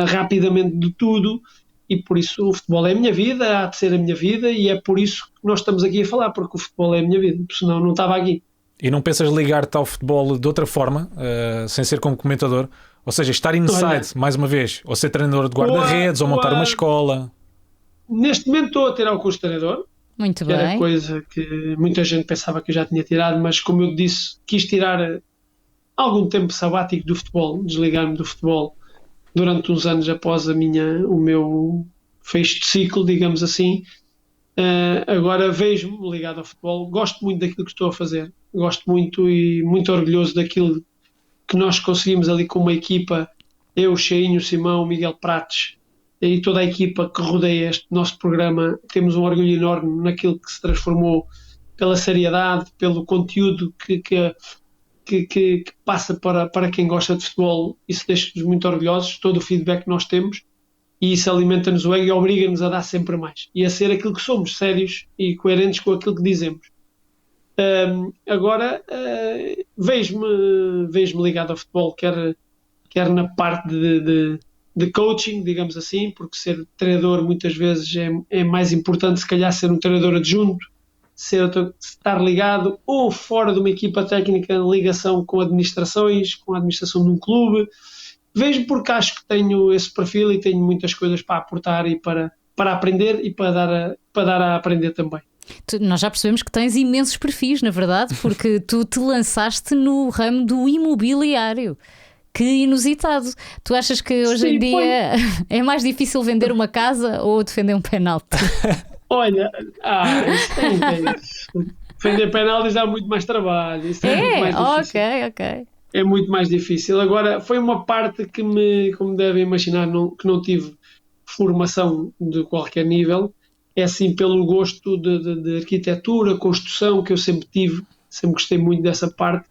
rapidamente de tudo. E por isso o futebol é a minha vida, há de ser a minha vida, e é por isso que nós estamos aqui a falar, porque o futebol é a minha vida, senão não estava aqui. E não pensas ligar-te ao futebol de outra forma, sem ser como comentador? Ou seja, estar inside, mais uma vez, ou ser treinador de guarda-redes, ou montar uma escola? Neste momento estou a tirar o curso de treinador. Muito que bem. Era coisa que muita gente pensava que eu já tinha tirado, mas como eu disse, quis tirar algum tempo sabático do futebol, desligar-me do futebol durante uns anos após o meu fecho de ciclo, digamos assim. Agora vejo-me ligado ao futebol, gosto muito daquilo que estou a fazer, gosto muito e muito orgulhoso daquilo que nós conseguimos ali com uma equipa, eu, o Cheinho, o Simão, o Miguel Prates e toda a equipa que rodeia este nosso programa. Temos um orgulho enorme naquilo que se transformou, pela seriedade, pelo conteúdo que passa para quem gosta de futebol. Isso deixa-nos muito orgulhosos, todo o feedback que nós temos, e isso alimenta-nos o ego e obriga-nos a dar sempre mais e a ser aquilo que somos, sérios e coerentes com aquilo que dizemos. Agora vejo-me ligado ao futebol, quer na parte de coaching, digamos assim, porque ser treinador muitas vezes é mais importante, se calhar, ser um treinador adjunto, estar ligado ou fora de uma equipa técnica em ligação com administrações, com a administração de um clube. Vejo porque acho que tenho esse perfil e tenho muitas coisas para aportar e para aprender e para dar a aprender também. Nós já percebemos que tens imensos perfis, na verdade, porque tu te lançaste no ramo do imobiliário. Que inusitado. Tu achas que hoje em dia é mais difícil vender uma casa ou defender um penalti? Olha, defender penaltis dá muito mais trabalho. Isso é muito mais difícil. Ok. É muito mais difícil. Agora, foi uma parte que como devem imaginar, que não tive formação de qualquer nível. É assim pelo gosto de arquitetura, construção, que eu sempre tive, sempre gostei muito dessa parte.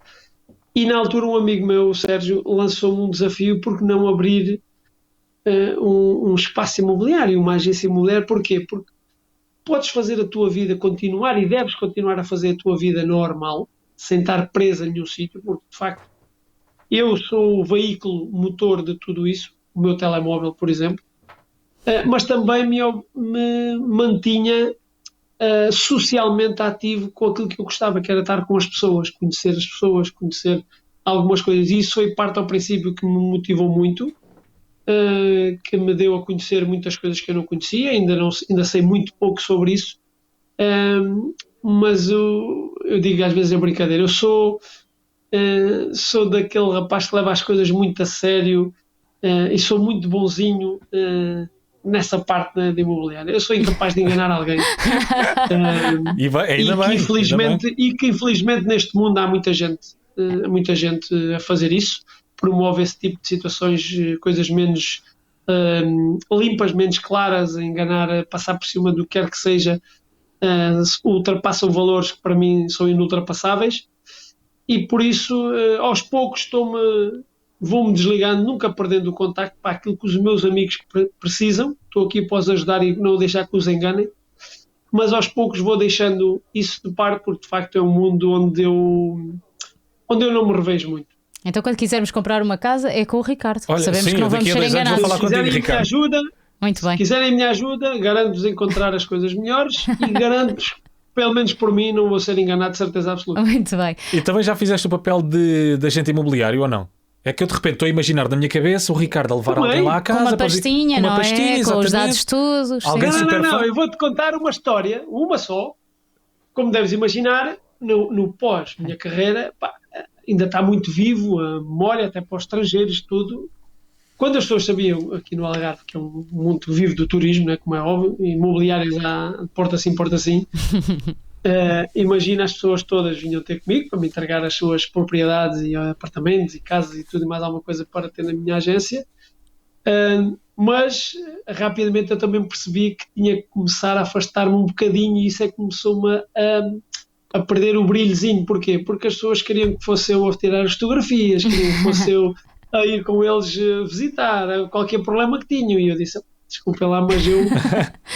E na altura um amigo meu, o Sérgio, lançou-me um desafio: porque não abrir um espaço imobiliário, uma agência imobiliária. Porquê? Porque podes fazer a tua vida continuar e deves continuar a fazer a tua vida normal, sem estar presa em nenhum sítio, porque de facto eu sou o veículo motor de tudo isso, o meu telemóvel, por exemplo. Mas também me mantinha socialmente ativo com aquilo que eu gostava, que era estar com as pessoas, conhecer algumas coisas. E isso foi parte ao princípio que me motivou muito, que me deu a conhecer muitas coisas que eu não conhecia, ainda sei muito pouco sobre isso, mas eu digo às vezes em brincadeira, eu sou sou daquele rapaz que leva as coisas muito a sério e sou muito bonzinho nessa parte da imobiliária. Eu sou incapaz de enganar alguém. E que infelizmente neste mundo há muita gente a fazer isso, promove esse tipo de situações, coisas menos limpas, menos claras, a enganar, a passar por cima do que quer que seja, ultrapassam valores que para mim são inultrapassáveis, e por isso aos poucos vou-me desligando, nunca perdendo o contacto para aquilo que os meus amigos precisam. Estou aqui para os ajudar e não deixar que os enganem, mas aos poucos vou deixando isso de parte, porque de facto é um mundo onde eu não me revejo muito. Então quando quisermos comprar uma casa é com o Ricardo. Olha, sabemos que não vamos ser enganados. Falar contigo, Se quiserem ajuda, muito bem. Se quiserem a minha ajuda, garanto-vos encontrar as coisas melhores e garanto-vos, pelo menos por mim, não vou ser enganado de certeza absoluta. Muito bem. E também já fizeste o papel de agente imobiliário ou não? É que eu de repente estou a imaginar na minha cabeça o Ricardo a levar alguém lá à casa. Com uma pastinha, não é? Com os dados todos. Não, eu vou-te contar uma história, uma só. Como deves imaginar, no pós minha carreira, ainda está muito vivo a memória, até para os estrangeiros, tudo. Quando as pessoas sabiam, aqui no Algarve, que é um mundo vivo do turismo, né, como é óbvio, imobiliários porta sim, porta sim. Imagina, as pessoas todas vinham ter comigo para me entregar as suas propriedades e apartamentos e casas e tudo e mais alguma coisa para ter na minha agência, mas rapidamente eu também percebi que tinha que começar a afastar-me um bocadinho, e isso é que começou-me a perder o brilhozinho. Porquê? Porque as pessoas queriam que fosse eu a tirar as fotografias, queriam que fosse eu a ir com eles visitar qualquer problema que tinham, e eu disse: desculpem lá, mas eu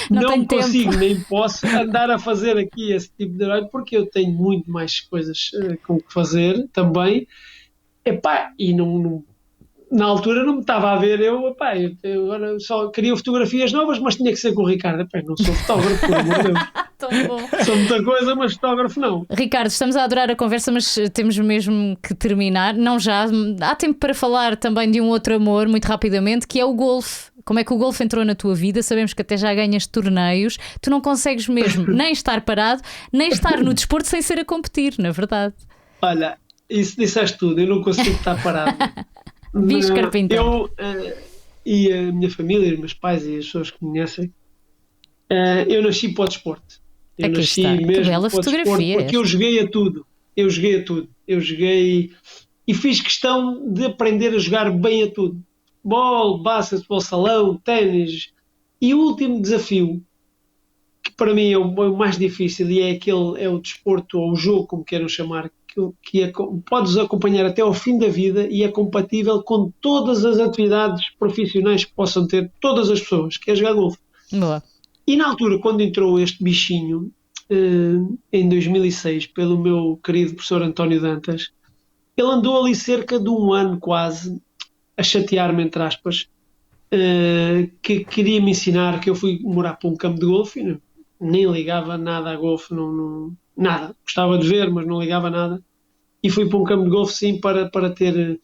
não consigo nem posso andar a fazer aqui esse tipo de trabalho, porque eu tenho muito mais coisas com que fazer também. E na altura não me estava a ver, eu agora só queria fotografias novas, mas tinha que ser com o Ricardo. Não sou fotógrafo, pelo amor de Deus. Tão bom. Sou muita coisa, mas fotógrafo não. Ricardo, estamos a adorar a conversa, mas temos mesmo que terminar. Não já, há tempo para falar também de um outro amor, muito rapidamente, que é o golfe. Como é que o golfe entrou na tua vida? Sabemos que até já ganhas torneios. Tu não consegues mesmo nem estar parado, nem estar no desporto sem ser a competir, na verdade. Olha, isso disseste tudo, eu não consigo estar parado. Bicho carpinteiro. Eu e a minha família, os meus pais e as pessoas que me conhecem, eu nasci para o desporto. Eu aqui nasci está. mesmo que bela para o fotografia. Desporto, porque eu joguei a tudo. Eu joguei e fiz questão de aprender a jogar bem a tudo. Futebol, basquetebol, salão, ténis. E o último desafio, que para mim é o mais difícil, e é o desporto ou o jogo, como queiram chamar, que podes acompanhar até ao fim da vida e é compatível com todas as atividades profissionais que possam ter todas as pessoas, que é jogar golfe. Boa. E na altura, quando entrou este bichinho, em 2006, pelo meu querido professor António Dantas, ele andou ali cerca de um ano quase a chatear-me, entre aspas, que queria me ensinar, que eu fui morar para um campo de golfe, nem ligava nada a golfe, nada. Gostava de ver, mas não ligava nada. E fui para um campo de golfe, sim, para ter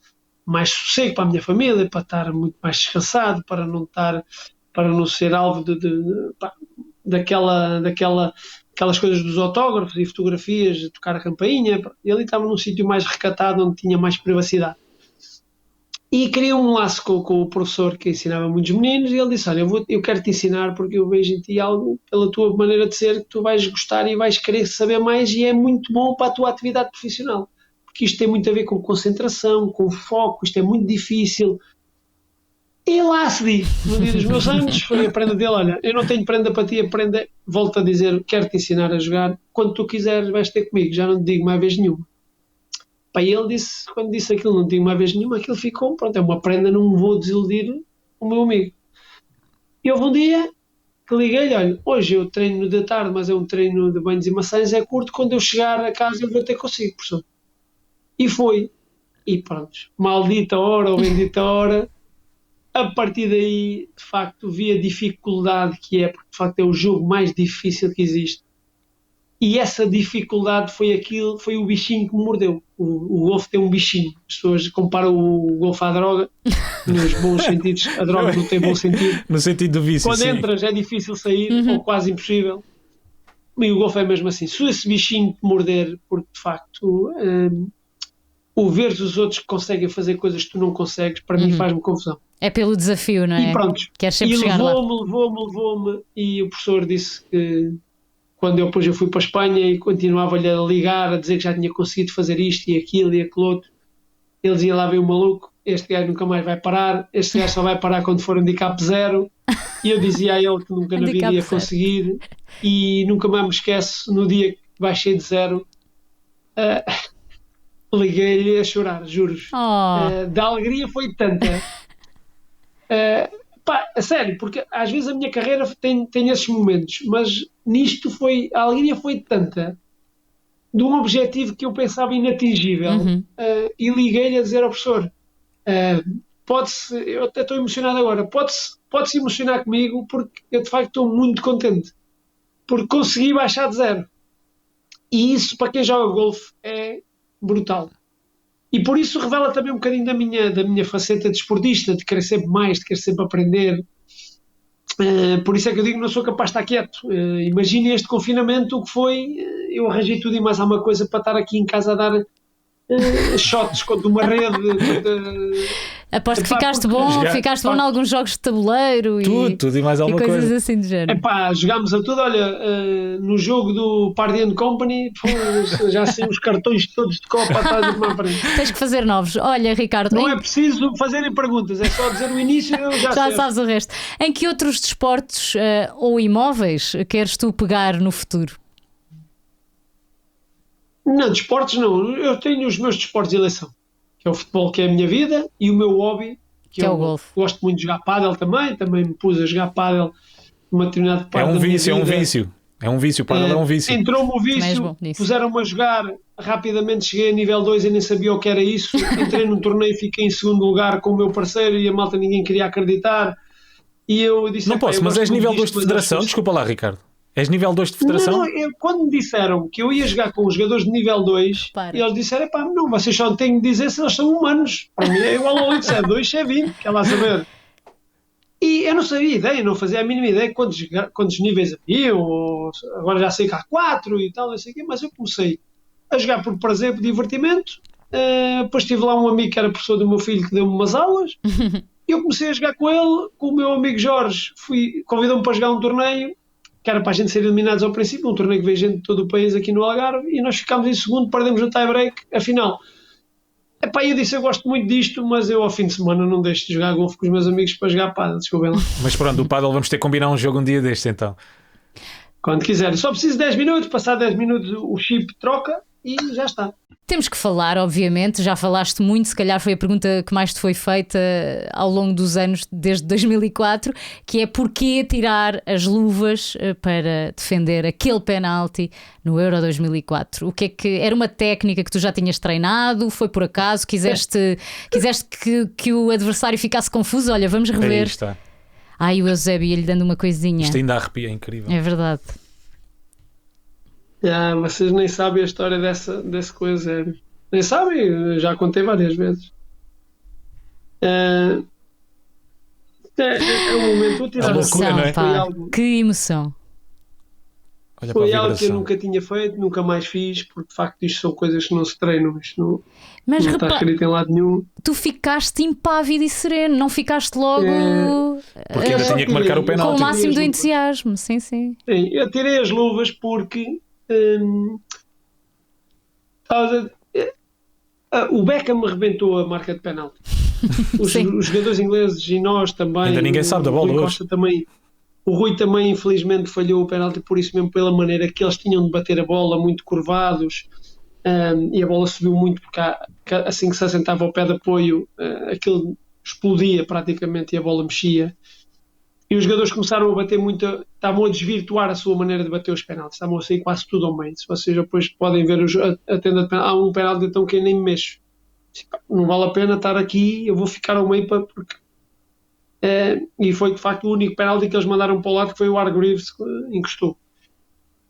mais sossego para a minha família, para estar muito mais descansado, para não ser alvo daquelas coisas dos autógrafos e fotografias, de tocar a campainha. E ali estava num sítio mais recatado, onde tinha mais privacidade. E queria um laço com o professor que ensinava muitos meninos, e ele disse: olha, eu quero te ensinar, porque eu vejo em ti algo, pela tua maneira de ser, que tu vais gostar e vais querer saber mais, e é muito bom para a tua atividade profissional, porque isto tem muito a ver com concentração, com foco, isto é muito difícil. E lá se diz, no dia dos meus anos, foi a prenda dele: olha, eu não tenho prenda para ti, volto a dizer, quero te ensinar a jogar, quando tu quiseres vais ter comigo, já não te digo mais vez nenhuma. E ele disse, quando disse aquilo, não tinha uma vez nenhuma, aquilo ficou, pronto, é uma prenda, não vou desiludir o meu amigo. E houve um dia que liguei-lhe: olha, hoje eu treino de tarde, mas é um treino de banhos e maçãs, é curto, quando eu chegar a casa eu vou ter consigo, professor. E foi. E pronto, maldita hora ou bendita hora, a partir daí, de facto, vi a dificuldade que é, porque de facto é o jogo mais difícil que existe. E essa dificuldade foi o bichinho que me mordeu. O golfe tem um bichinho. As pessoas comparam o golfe à droga, nos bons sentidos. A droga não tem bom sentido. No sentido do vício, quando entras é difícil sair, ou quase impossível. E o golfe é mesmo assim. Se esse bichinho te morder, porque de facto o ver os outros que conseguem fazer coisas que tu não consegues, para mim faz-me confusão. É pelo desafio, não é? E pronto, Queres sempre e chegar lá. levou-me, e o professor disse que quando eu fui para a Espanha e continuava-lhe a ligar, a dizer que já tinha conseguido fazer isto e aquilo outro, ele dizia: lá vem o maluco, este gajo nunca mais vai parar, este gajo só vai parar quando for handicap zero. E eu dizia a ele que nunca na vida ia conseguir, e nunca mais me esqueço, no dia que baixei de zero, liguei-lhe a chorar, juros. Da alegria foi tanta. A sério, porque às vezes a minha carreira tem esses momentos, mas nisto a alegria foi tanta, de um objetivo que eu pensava inatingível, e liguei-lhe a dizer ao professor: eu até estou emocionado agora, pode-se emocionar comigo, porque eu de facto estou muito contente, porque consegui baixar de zero. E isso, para quem joga golfe, é brutal. E por isso revela também um bocadinho da minha faceta de esportista, de querer sempre mais, de querer sempre aprender. Por isso é que eu digo que não sou capaz de estar quieto. Imagine este confinamento, o que foi. Eu arranjei tudo e mais alguma coisa para estar aqui em casa a dar shots contra uma rede. Aposto que ficaste bom em alguns jogos de tabuleiro tudo e mais alguma coisas coisa assim do género. Jogámos a tudo. Olha, no jogo do Party & Company, já sei os cartões todos de Copa atrás de uma frente. Tens que fazer novos. Olha, Ricardo, não é preciso fazerem perguntas, é só dizer o início e eu já sei. Sabes o resto. Em que outros desportos ou imóveis queres tu pegar no futuro? Não, desportos não. Eu tenho os meus desportos de eleição, que é o futebol, que é a minha vida, e o meu hobby, que é o golfe. Gosto muito de jogar pádel também me pus a jogar pádel numa determinada parte. É um vício, pádel é um vício. Entrou-me o vício, puseram-me a jogar, rapidamente cheguei a nível 2 e nem sabia o que era isso. Entrei num torneio e fiquei em segundo lugar com o meu parceiro e a malta ninguém queria acreditar. E eu disse: não posso, mas és nível 2 de federação? Desculpa lá, Ricardo. És nível 2 de federação? Não, quando me disseram que eu ia jogar com os jogadores de nível 2, eles disseram: não, vocês só têm de dizer se eles são humanos. Para mim é igual ao 8, se é 2, se é 20, quer lá saber. E eu não sabia ideia, não fazia a mínima ideia quantos níveis havia, ou agora já sei que há 4 e tal, não sei o quê, mas eu comecei a jogar por prazer, por divertimento. Depois tive lá um amigo que era professor do meu filho que deu-me umas aulas. Eu comecei a jogar com ele, com o meu amigo Jorge, convidou-me para jogar um torneio, que era para a gente ser eliminados ao princípio, um torneio que veio gente de todo o país aqui no Algarve, e nós ficámos em segundo, perdemos no tie-break, afinal. Eu disse: eu gosto muito disto, mas eu ao fim de semana não deixo de jogar golfe com os meus amigos para jogar pádel, desculpem lá. Mas pronto, o pádel vamos ter que combinar um jogo um dia destes então. Quando quiser, só preciso de 10 minutos, passar 10 minutos o chip troca e já está. Temos que falar, obviamente, já falaste muito, se calhar foi a pergunta que mais te foi feita ao longo dos anos, desde 2004, que é: porquê tirar as luvas para defender aquele penalti no Euro 2004? O que é que era? Uma técnica que tu já tinhas treinado? Foi por acaso? Quiseste que o adversário ficasse confuso? Olha, vamos rever. Aí está. Ai, o Eusébio ia-lhe dando uma coisinha. Isto ainda arrepia, é incrível. É verdade. Vocês nem sabem a história dessa coisa. Nem sabem, já contei várias vezes. É um momento útil. Que emoção. Olha, foi algo que eu nunca tinha feito, nunca mais fiz, porque de facto isto são coisas que não se treinam, isto não está escrito em lado nenhum. Tu ficaste impávido e sereno, não ficaste logo porque ainda tinha que marcar o penalti. Com o máximo do entusiasmo. Sim. Eu tirei as luvas porque o Beckham me rebentou a marca de penalti. Os jogadores ingleses e nós também. Ainda ninguém sabe da bola hoje. O Rui também infelizmente falhou o penalti, por isso mesmo, pela maneira que eles tinham de bater a bola, muito curvados, e a bola subiu muito, porque assim que se assentava ao pé de apoio, aquilo explodia praticamente e a bola mexia. E os jogadores começaram a bater muito, estavam a desvirtuar a sua maneira de bater os penaltis, estavam a sair quase tudo ao meio. Se vocês depois podem ver a tenda de penalti, há um penalti então que eu nem me mexo. Não vale a pena estar aqui, eu vou ficar ao meio porque... e foi de facto o único penalti que eles mandaram para o lado, que foi o Hargreaves que encostou.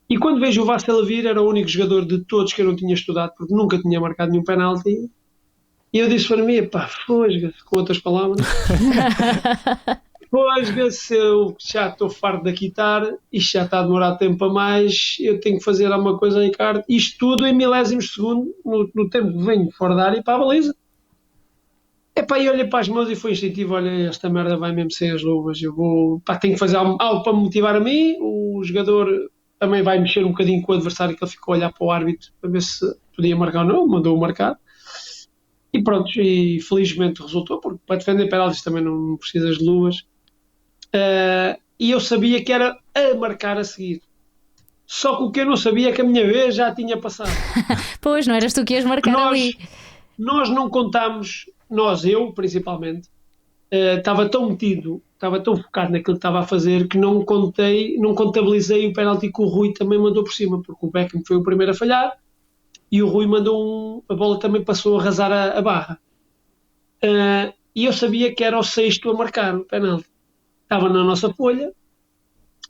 E quando vejo o Vassel a vir, era o único jogador de todos que eu não tinha estudado, porque nunca tinha marcado nenhum penalti. E eu disse para mim: fosga-se, com outras palavras. depois vê-se eu já estou farto de quitar, isto já está a demorar tempo a mais, eu tenho que fazer alguma coisa, Ricardo. Isto tudo em milésimos de segundo, no tempo que venho fora da área e para a baliza. Epá, e olhei para as mãos e foi instintivo, olha, esta merda vai mesmo sem as luvas, eu vou, pá, tenho que fazer algo para me motivar a mim, o jogador também vai mexer um bocadinho com o adversário, que ele ficou a olhar para o árbitro para ver se podia marcar ou não, mandou-o marcar. E pronto, e felizmente resultou, porque para defender penaltis também não precisas de luvas. E eu sabia que era a marcar a seguir. Só que o que eu não sabia é que a minha vez já tinha passado. Pois, não eras tu que ias marcar ali. Nós não contámos, eu principalmente, estava tão metido, estava tão focado naquilo que estava a fazer que não contabilizei o penalti que o Rui também mandou por cima, porque o Beckham foi o primeiro a falhar e o Rui mandou a bola também passou a arrasar a barra. E eu sabia que era o sexto a marcar o penalti. Estava na nossa folha,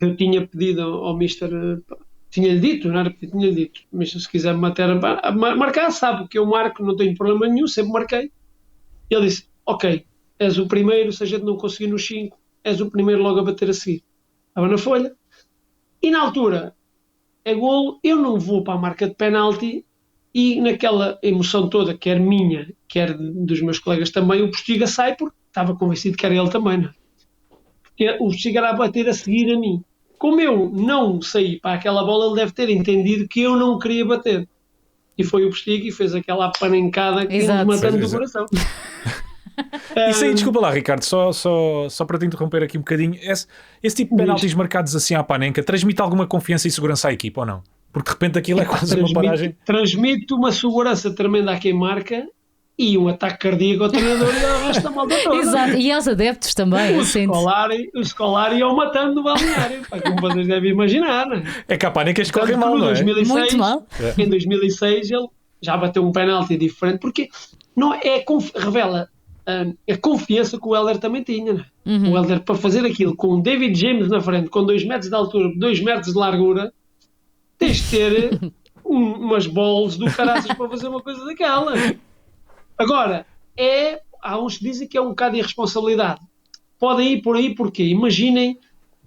eu tinha pedido ao Mister, tinha-lhe dito, não era pedido, tinha-lhe dito, Mister, se quiser marcar, sabe que eu marco, não tenho problema nenhum, sempre marquei. Ele disse, ok, és o primeiro, se a gente não conseguir nos 5, és o primeiro logo a bater a seguir. Estava na folha. E na altura, é golo, eu não vou para a marca de penalti e naquela emoção toda, quer minha, quer dos meus colegas também, o Postiga sai porque estava convencido que era ele também, não é? Porque o Postiga era a bater a seguir a mim. Como eu não saí para aquela bola, ele deve ter entendido que eu não queria bater. E foi o Postiga e fez aquela panencada que nos matando do coração. Isso aí, desculpa lá, Ricardo, só para te interromper aqui um bocadinho. Esse tipo de penaltis marcados assim à panenca transmite alguma confiança e segurança à equipa ou não? Porque de repente aquilo é quase uma paragem. Transmite uma segurança tremenda a quem marca e um ataque cardíaco ao treinador e ao resto da malta toda. Exato, e aos adeptos também. O Scolari iam matando no balneário, como vocês devem imaginar. Não é? É que a panencas correm mal, não é? 2006, muito mal. Em 2006 ele já bateu um penalti diferente, porque não é, revela a confiança que o Helder também tinha. Não é? O Helder, para fazer aquilo com o David James na frente, com 2 metros de altura, 2 metros de largura, tens de ter umas bolas do caraças para fazer uma coisa daquela. Agora, há uns que dizem que é um bocado de irresponsabilidade. Podem ir por aí porque imaginem que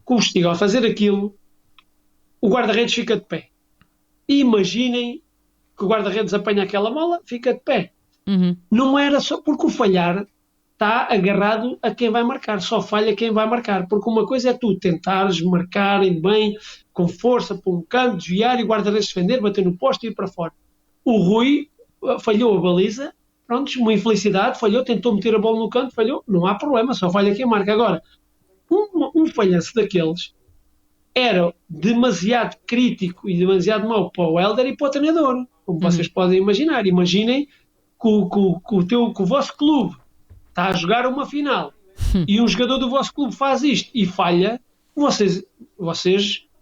o Postiga ao fazer aquilo, o guarda-redes fica de pé. E imaginem que o guarda-redes apanha aquela bola, fica de pé. Não era só porque o falhar está agarrado a quem vai marcar, só falha quem vai marcar, porque uma coisa é tu tentares marcar bem, com força, para um canto, desviar e o guarda-redes defender, bater no poste e ir para fora. O Rui falhou a baliza, pronto, uma infelicidade, falhou, tentou meter a bola no canto, falhou, não há problema, só falha quem marca. Agora, um falhanço daqueles era demasiado crítico e demasiado mau para o Helder e para o treinador, como vocês podem imaginar. Imaginem que o vosso clube está a jogar uma final e um jogador do vosso clube faz isto e falha, vocês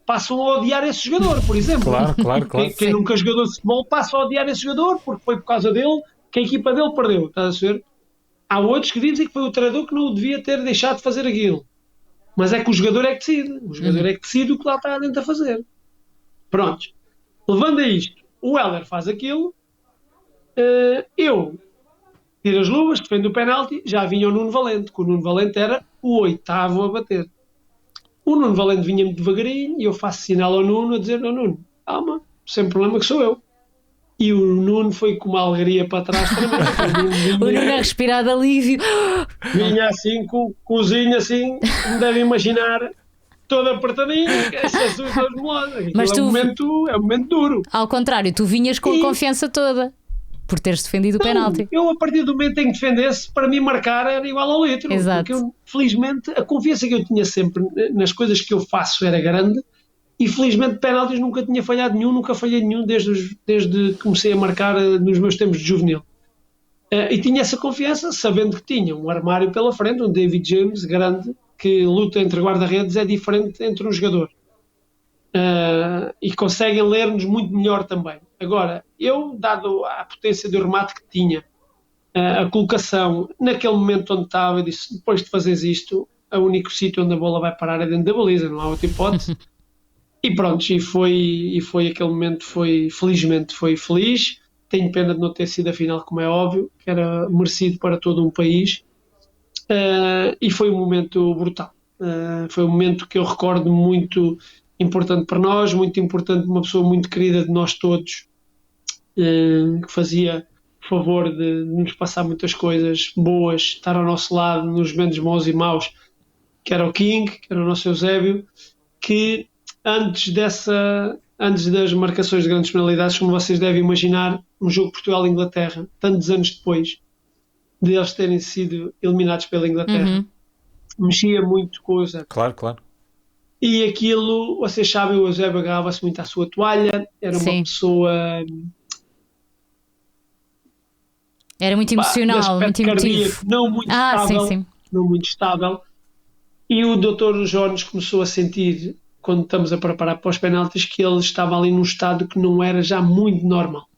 passam a odiar esse jogador, por exemplo. Claro. Quem nunca jogou de futebol passa a odiar esse jogador porque foi por causa dele que a equipa dele perdeu, estás a ver? Há outros que dizem que foi o treinador que não o devia ter deixado de fazer aquilo. Mas é que o jogador é que decide. O jogador é que decide o que lá está dentro a fazer. Pronto. Levando a isto, o Helder faz aquilo, eu tiro as luvas, defendo o penalti, já vinha o Nuno Valente, que o Nuno Valente era o 8º a bater. O Nuno Valente vinha-me devagarinho e eu faço sinal ao Nuno a dizer, Nuno, calma, sem problema que sou eu. E o Nuno foi com uma alegria para trás também. O Nuno a respirar de alívio. Vinha assim, com o cozinho assim, me devem imaginar, todo apertadinho, essas duas molosas. Mas é um momento duro. Ao contrário, tu vinhas com a confiança toda, por teres defendido o penalti. Eu, a partir do momento em que defendesse, para mim marcar era igual ao litro. Exato. Porque felizmente, a confiança que eu tinha sempre nas coisas que eu faço era grande. E felizmente penaltis nunca tinha falhado nenhum, nunca falhei nenhum desde que comecei a marcar nos meus tempos de juvenil. E tinha essa confiança, sabendo que tinha um armário pela frente, um David James grande, que luta entre guarda-redes é diferente entre um jogador. E conseguem ler-nos muito melhor também. Agora, eu, dado a potência do remate que tinha, a colocação, naquele momento onde estava, eu disse, depois de fazeres isto, o único sítio onde a bola vai parar é dentro da baliza, não há outra hipótese. E pronto, e foi aquele momento, felizmente foi feliz. Tenho pena de não ter sido a final, como é óbvio, que era merecido para todo um país. E foi um momento brutal. Foi um momento que eu recordo muito importante para nós, muito importante, uma pessoa muito querida de nós todos, que fazia favor de nos passar muitas coisas boas, estar ao nosso lado nos momentos bons e maus, que era o King, que era o nosso Eusébio, que antes das marcações de grandes penalidades, como vocês devem imaginar, um jogo Portugal-Inglaterra, tantos anos depois de eles terem sido eliminados pela Inglaterra, mexia muito com o Eusébio. Claro. E aquilo, vocês sabem, o Eusébio agarrava-se muito à sua toalha, era uma pessoa... Era muito emocional, muito emotivo. Não muito estável. Sim. Não muito estável. E o Dr. Jones começou a sentir, quando estamos a preparar para os penaltis, que ele estava ali num estado que não era já muito normal.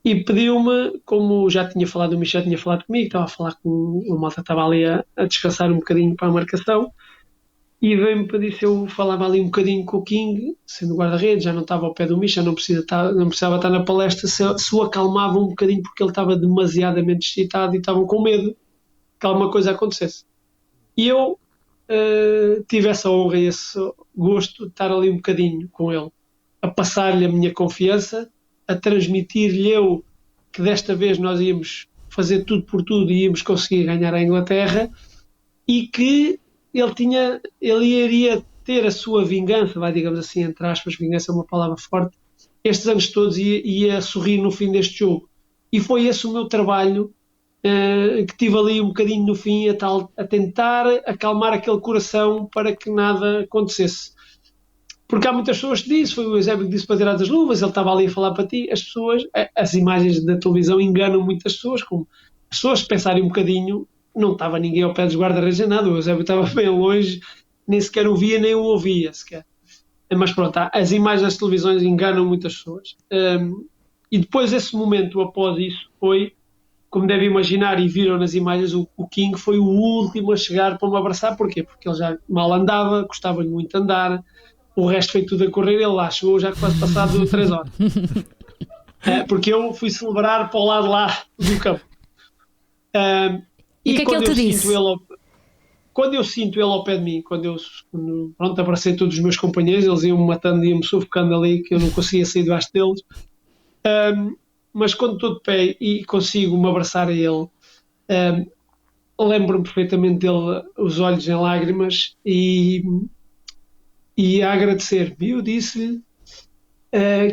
E pediu-me, como já tinha falado, o Michel tinha falado comigo, estava a falar com o malta, estava ali a descansar um bocadinho para a marcação, e veio-me pedir se eu falava ali um bocadinho com o King, sendo guarda-redes, já não estava ao pé do Michel, não precisava estar na palestra, se o acalmava um bocadinho, porque ele estava demasiadamente excitado e estavam com medo que alguma coisa acontecesse. E eu tive essa honra e esse gosto de estar ali um bocadinho com ele, a passar-lhe a minha confiança, a transmitir-lhe eu que desta vez nós íamos fazer tudo por tudo e íamos conseguir ganhar a Inglaterra, e que ele iria ter a sua vingança, digamos assim, entre aspas, vingança é uma palavra forte, estes anos todos, ia sorrir no fim deste jogo. E foi esse o meu trabalho, que tive ali um bocadinho no fim a tentar acalmar aquele coração para que nada acontecesse. Porque há muitas pessoas que dizem, foi o Eusébio que disse para tirar das luvas, ele estava ali a falar para ti, as imagens da televisão enganam muitas pessoas, como as pessoas pensarem um bocadinho, não estava ninguém ao pé dos guarda-redes nem nada, o Eusébio estava bem longe, nem sequer o via, nem o ouvia sequer. Mas pronto, as imagens das televisões enganam muitas pessoas. E depois esse momento, após isso, foi, como devem imaginar e viram nas imagens, o King foi o último a chegar para me abraçar. Porquê? Porque ele já mal andava, gostava-lhe muito de andar, o resto foi tudo a correr, ele lá chegou já quase passado 3 horas. Porque eu fui celebrar para o lado lá do campo. E o que é que ele te disse? Quando eu sinto ele ao pé de mim, quando abracei todos os meus companheiros, eles iam-me matando, iam-me sufocando ali, que eu não conseguia sair debaixo deles. Mas quando estou de pé e consigo me abraçar a ele, lembro-me perfeitamente dele, os olhos em lágrimas, e a agradecer-me. Eu disse-lhe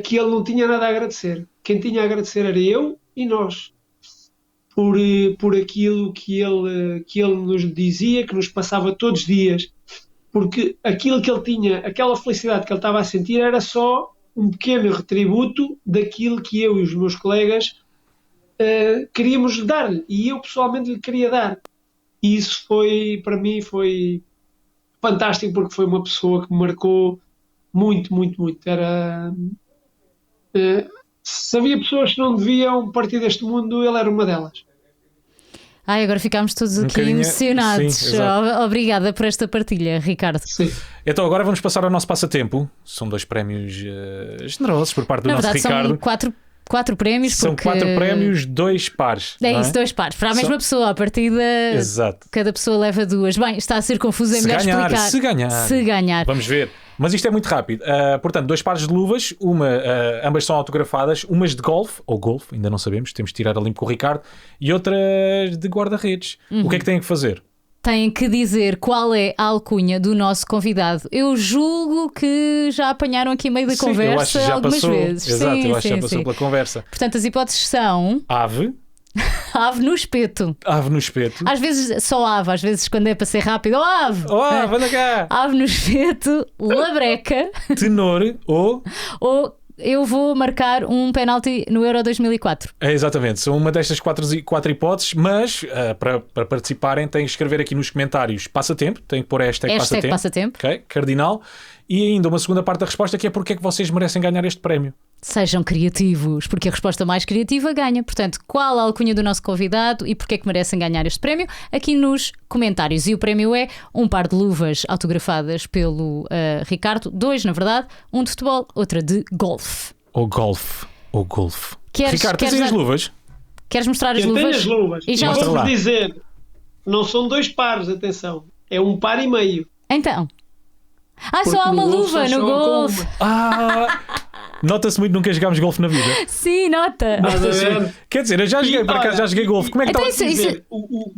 que ele não tinha nada a agradecer. Quem tinha a agradecer era eu e nós. Por aquilo que ele nos dizia, que nos passava todos os dias, porque aquilo que ele tinha, aquela felicidade que ele estava a sentir, era só um pequeno retributo daquilo que eu e os meus colegas queríamos dar-lhe, e eu pessoalmente lhe queria dar. E isso para mim foi fantástico, porque foi uma pessoa que me marcou muito, muito, muito. Se havia pessoas que não deviam partir deste mundo, ele era uma delas. Agora ficámos todos aqui emocionados. Sim, obrigada por esta partilha, Ricardo. Sim. Então agora vamos passar ao nosso passatempo. São 2 prémios generosos por parte do nosso Ricardo. São 4 prémios. São 4 prémios, 2 pares. É isso, 2 pares. Para a mesma pessoa, à partida, exato. Cada pessoa leva 2. Bem, está a ser confuso, é melhor explicar. Se ganhar. Vamos ver. Mas isto é muito rápido. Portanto, 2 pares de luvas, ambas são autografadas, umas de golfe, ou golfe, ainda não sabemos, temos de tirar a limpo com o Ricardo, e outras de guarda-redes. O que é que têm que fazer? Têm que dizer qual é a alcunha do nosso convidado. Eu julgo que já apanharam aqui meio da conversa, eu acho que já algumas passou, vezes. Exato, eu acho que já passou pela conversa. Portanto, as hipóteses são... Ave no espeto. Ave no espeto. Às vezes só ave, às vezes quando é para ser rápido. Ave! Anda cá! Ave no espeto, labreca. Tenor ou eu vou marcar um penalti no Euro 2004. Exatamente, são uma destas 4 hipóteses, mas para participarem têm que escrever aqui nos comentários passatempo, têm que pôr hashtag passatempo. Okay, cardinal. E ainda uma segunda parte da resposta, que é porque é que vocês merecem ganhar este prémio. Sejam criativos, porque a resposta mais criativa ganha. Portanto, qual a alcunha do nosso convidado e porque é que merecem ganhar este prémio? Aqui nos comentários. E o prémio é um par de luvas autografadas pelo Ricardo. 2, na verdade. Um de futebol, outra de golfe. Ou golfe. Ricardo, tens aí as luvas? Queres mostrar as luvas? Eu tenho as luvas. E já vou-vos dizer, não são 2 pares, atenção. É um par e meio. Então. Ah, Porque só há uma no golfe luva só no jogam com golfe. uma. Nota-se muito que nunca jogámos golfe na vida. Sim, nota. Estás a ver? Quer dizer, eu já joguei, por acaso já joguei golfe. Como é que Então está? isso- O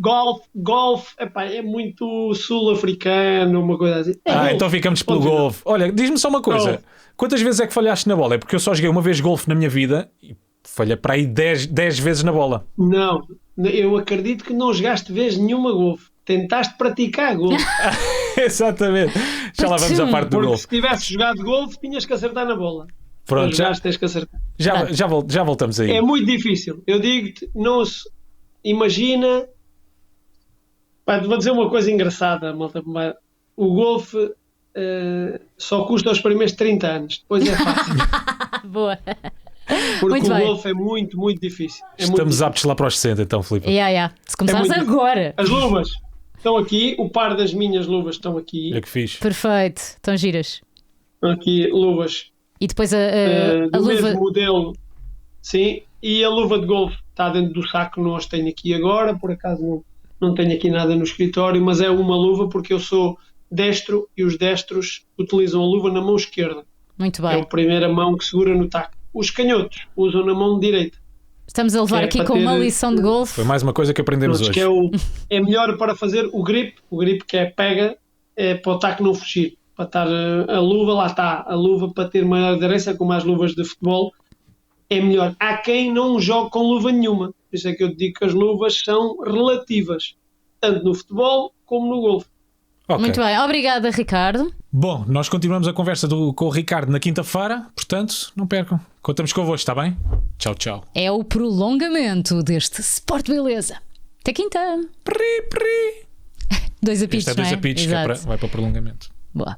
golfe epá, é muito sul-africano, uma coisa assim. É golfe. Então ficamos pelo Ponto final. golfe. Olha, diz-me só uma coisa. Golfe. Quantas vezes é que falhaste na bola? É porque eu só joguei uma vez golfe na minha vida e falhei para aí 10 vezes na bola. Não, eu acredito que não jogaste vez nenhuma golfe. Tentaste praticar golfe. Exatamente. Já lá vamos à parte do Porque golfe. se tivesse jogado golfe, tinhas que acertar na bola. Pronto, Mas jogaste, tens que acertar. já voltamos aí. É muito difícil. Eu digo-te, não se imagina. Pá, vou dizer uma coisa engraçada, malta. O golfe só custa os primeiros 30 anos. Depois é fácil. Boa. Porque Muito o bem. golfe é muito, muito difícil. É muito Estamos difícil. aptos lá para os 60, então, Filipe. Se começares muito agora. As luvas estão aqui. O par das minhas luvas estão aqui. Olha que fixe. Perfeito. Estão giras. Estão aqui luvas E depois a do luva. mesmo modelo. Sim. E a luva de golfe está dentro do saco que nós tenho aqui agora. Por acaso não tenho aqui nada no escritório, mas é uma luva porque eu sou destro e os destros utilizam a luva na mão esquerda. Muito É bem. a primeira mão que segura no taco. Os canhotos usam na mão direita. Estamos a levar É aqui para com uma ter- lição de golfe. Foi mais uma coisa que aprendemos Pronto, hoje. que é melhor para fazer o grip que é pega, é para o taco não fugir. Para estar a luva, lá está. A luva para ter maior aderência, como as luvas de futebol, é melhor. Há quem não jogue com luva nenhuma. Por isso é que eu digo que as luvas são relativas, tanto no futebol como no golfe. Ok. Muito bem. Obrigada, Ricardo. Bom, nós continuamos a conversa com o Ricardo na quinta-feira, portanto, não percam. Contamos convosco, está bem? Tchau, tchau. É o prolongamento deste Sport Beleza. Até quinta. Pri, pri. Dois apitos, Este é dois não é? apitos, que é Exato. vai para o prolongamento. Boa.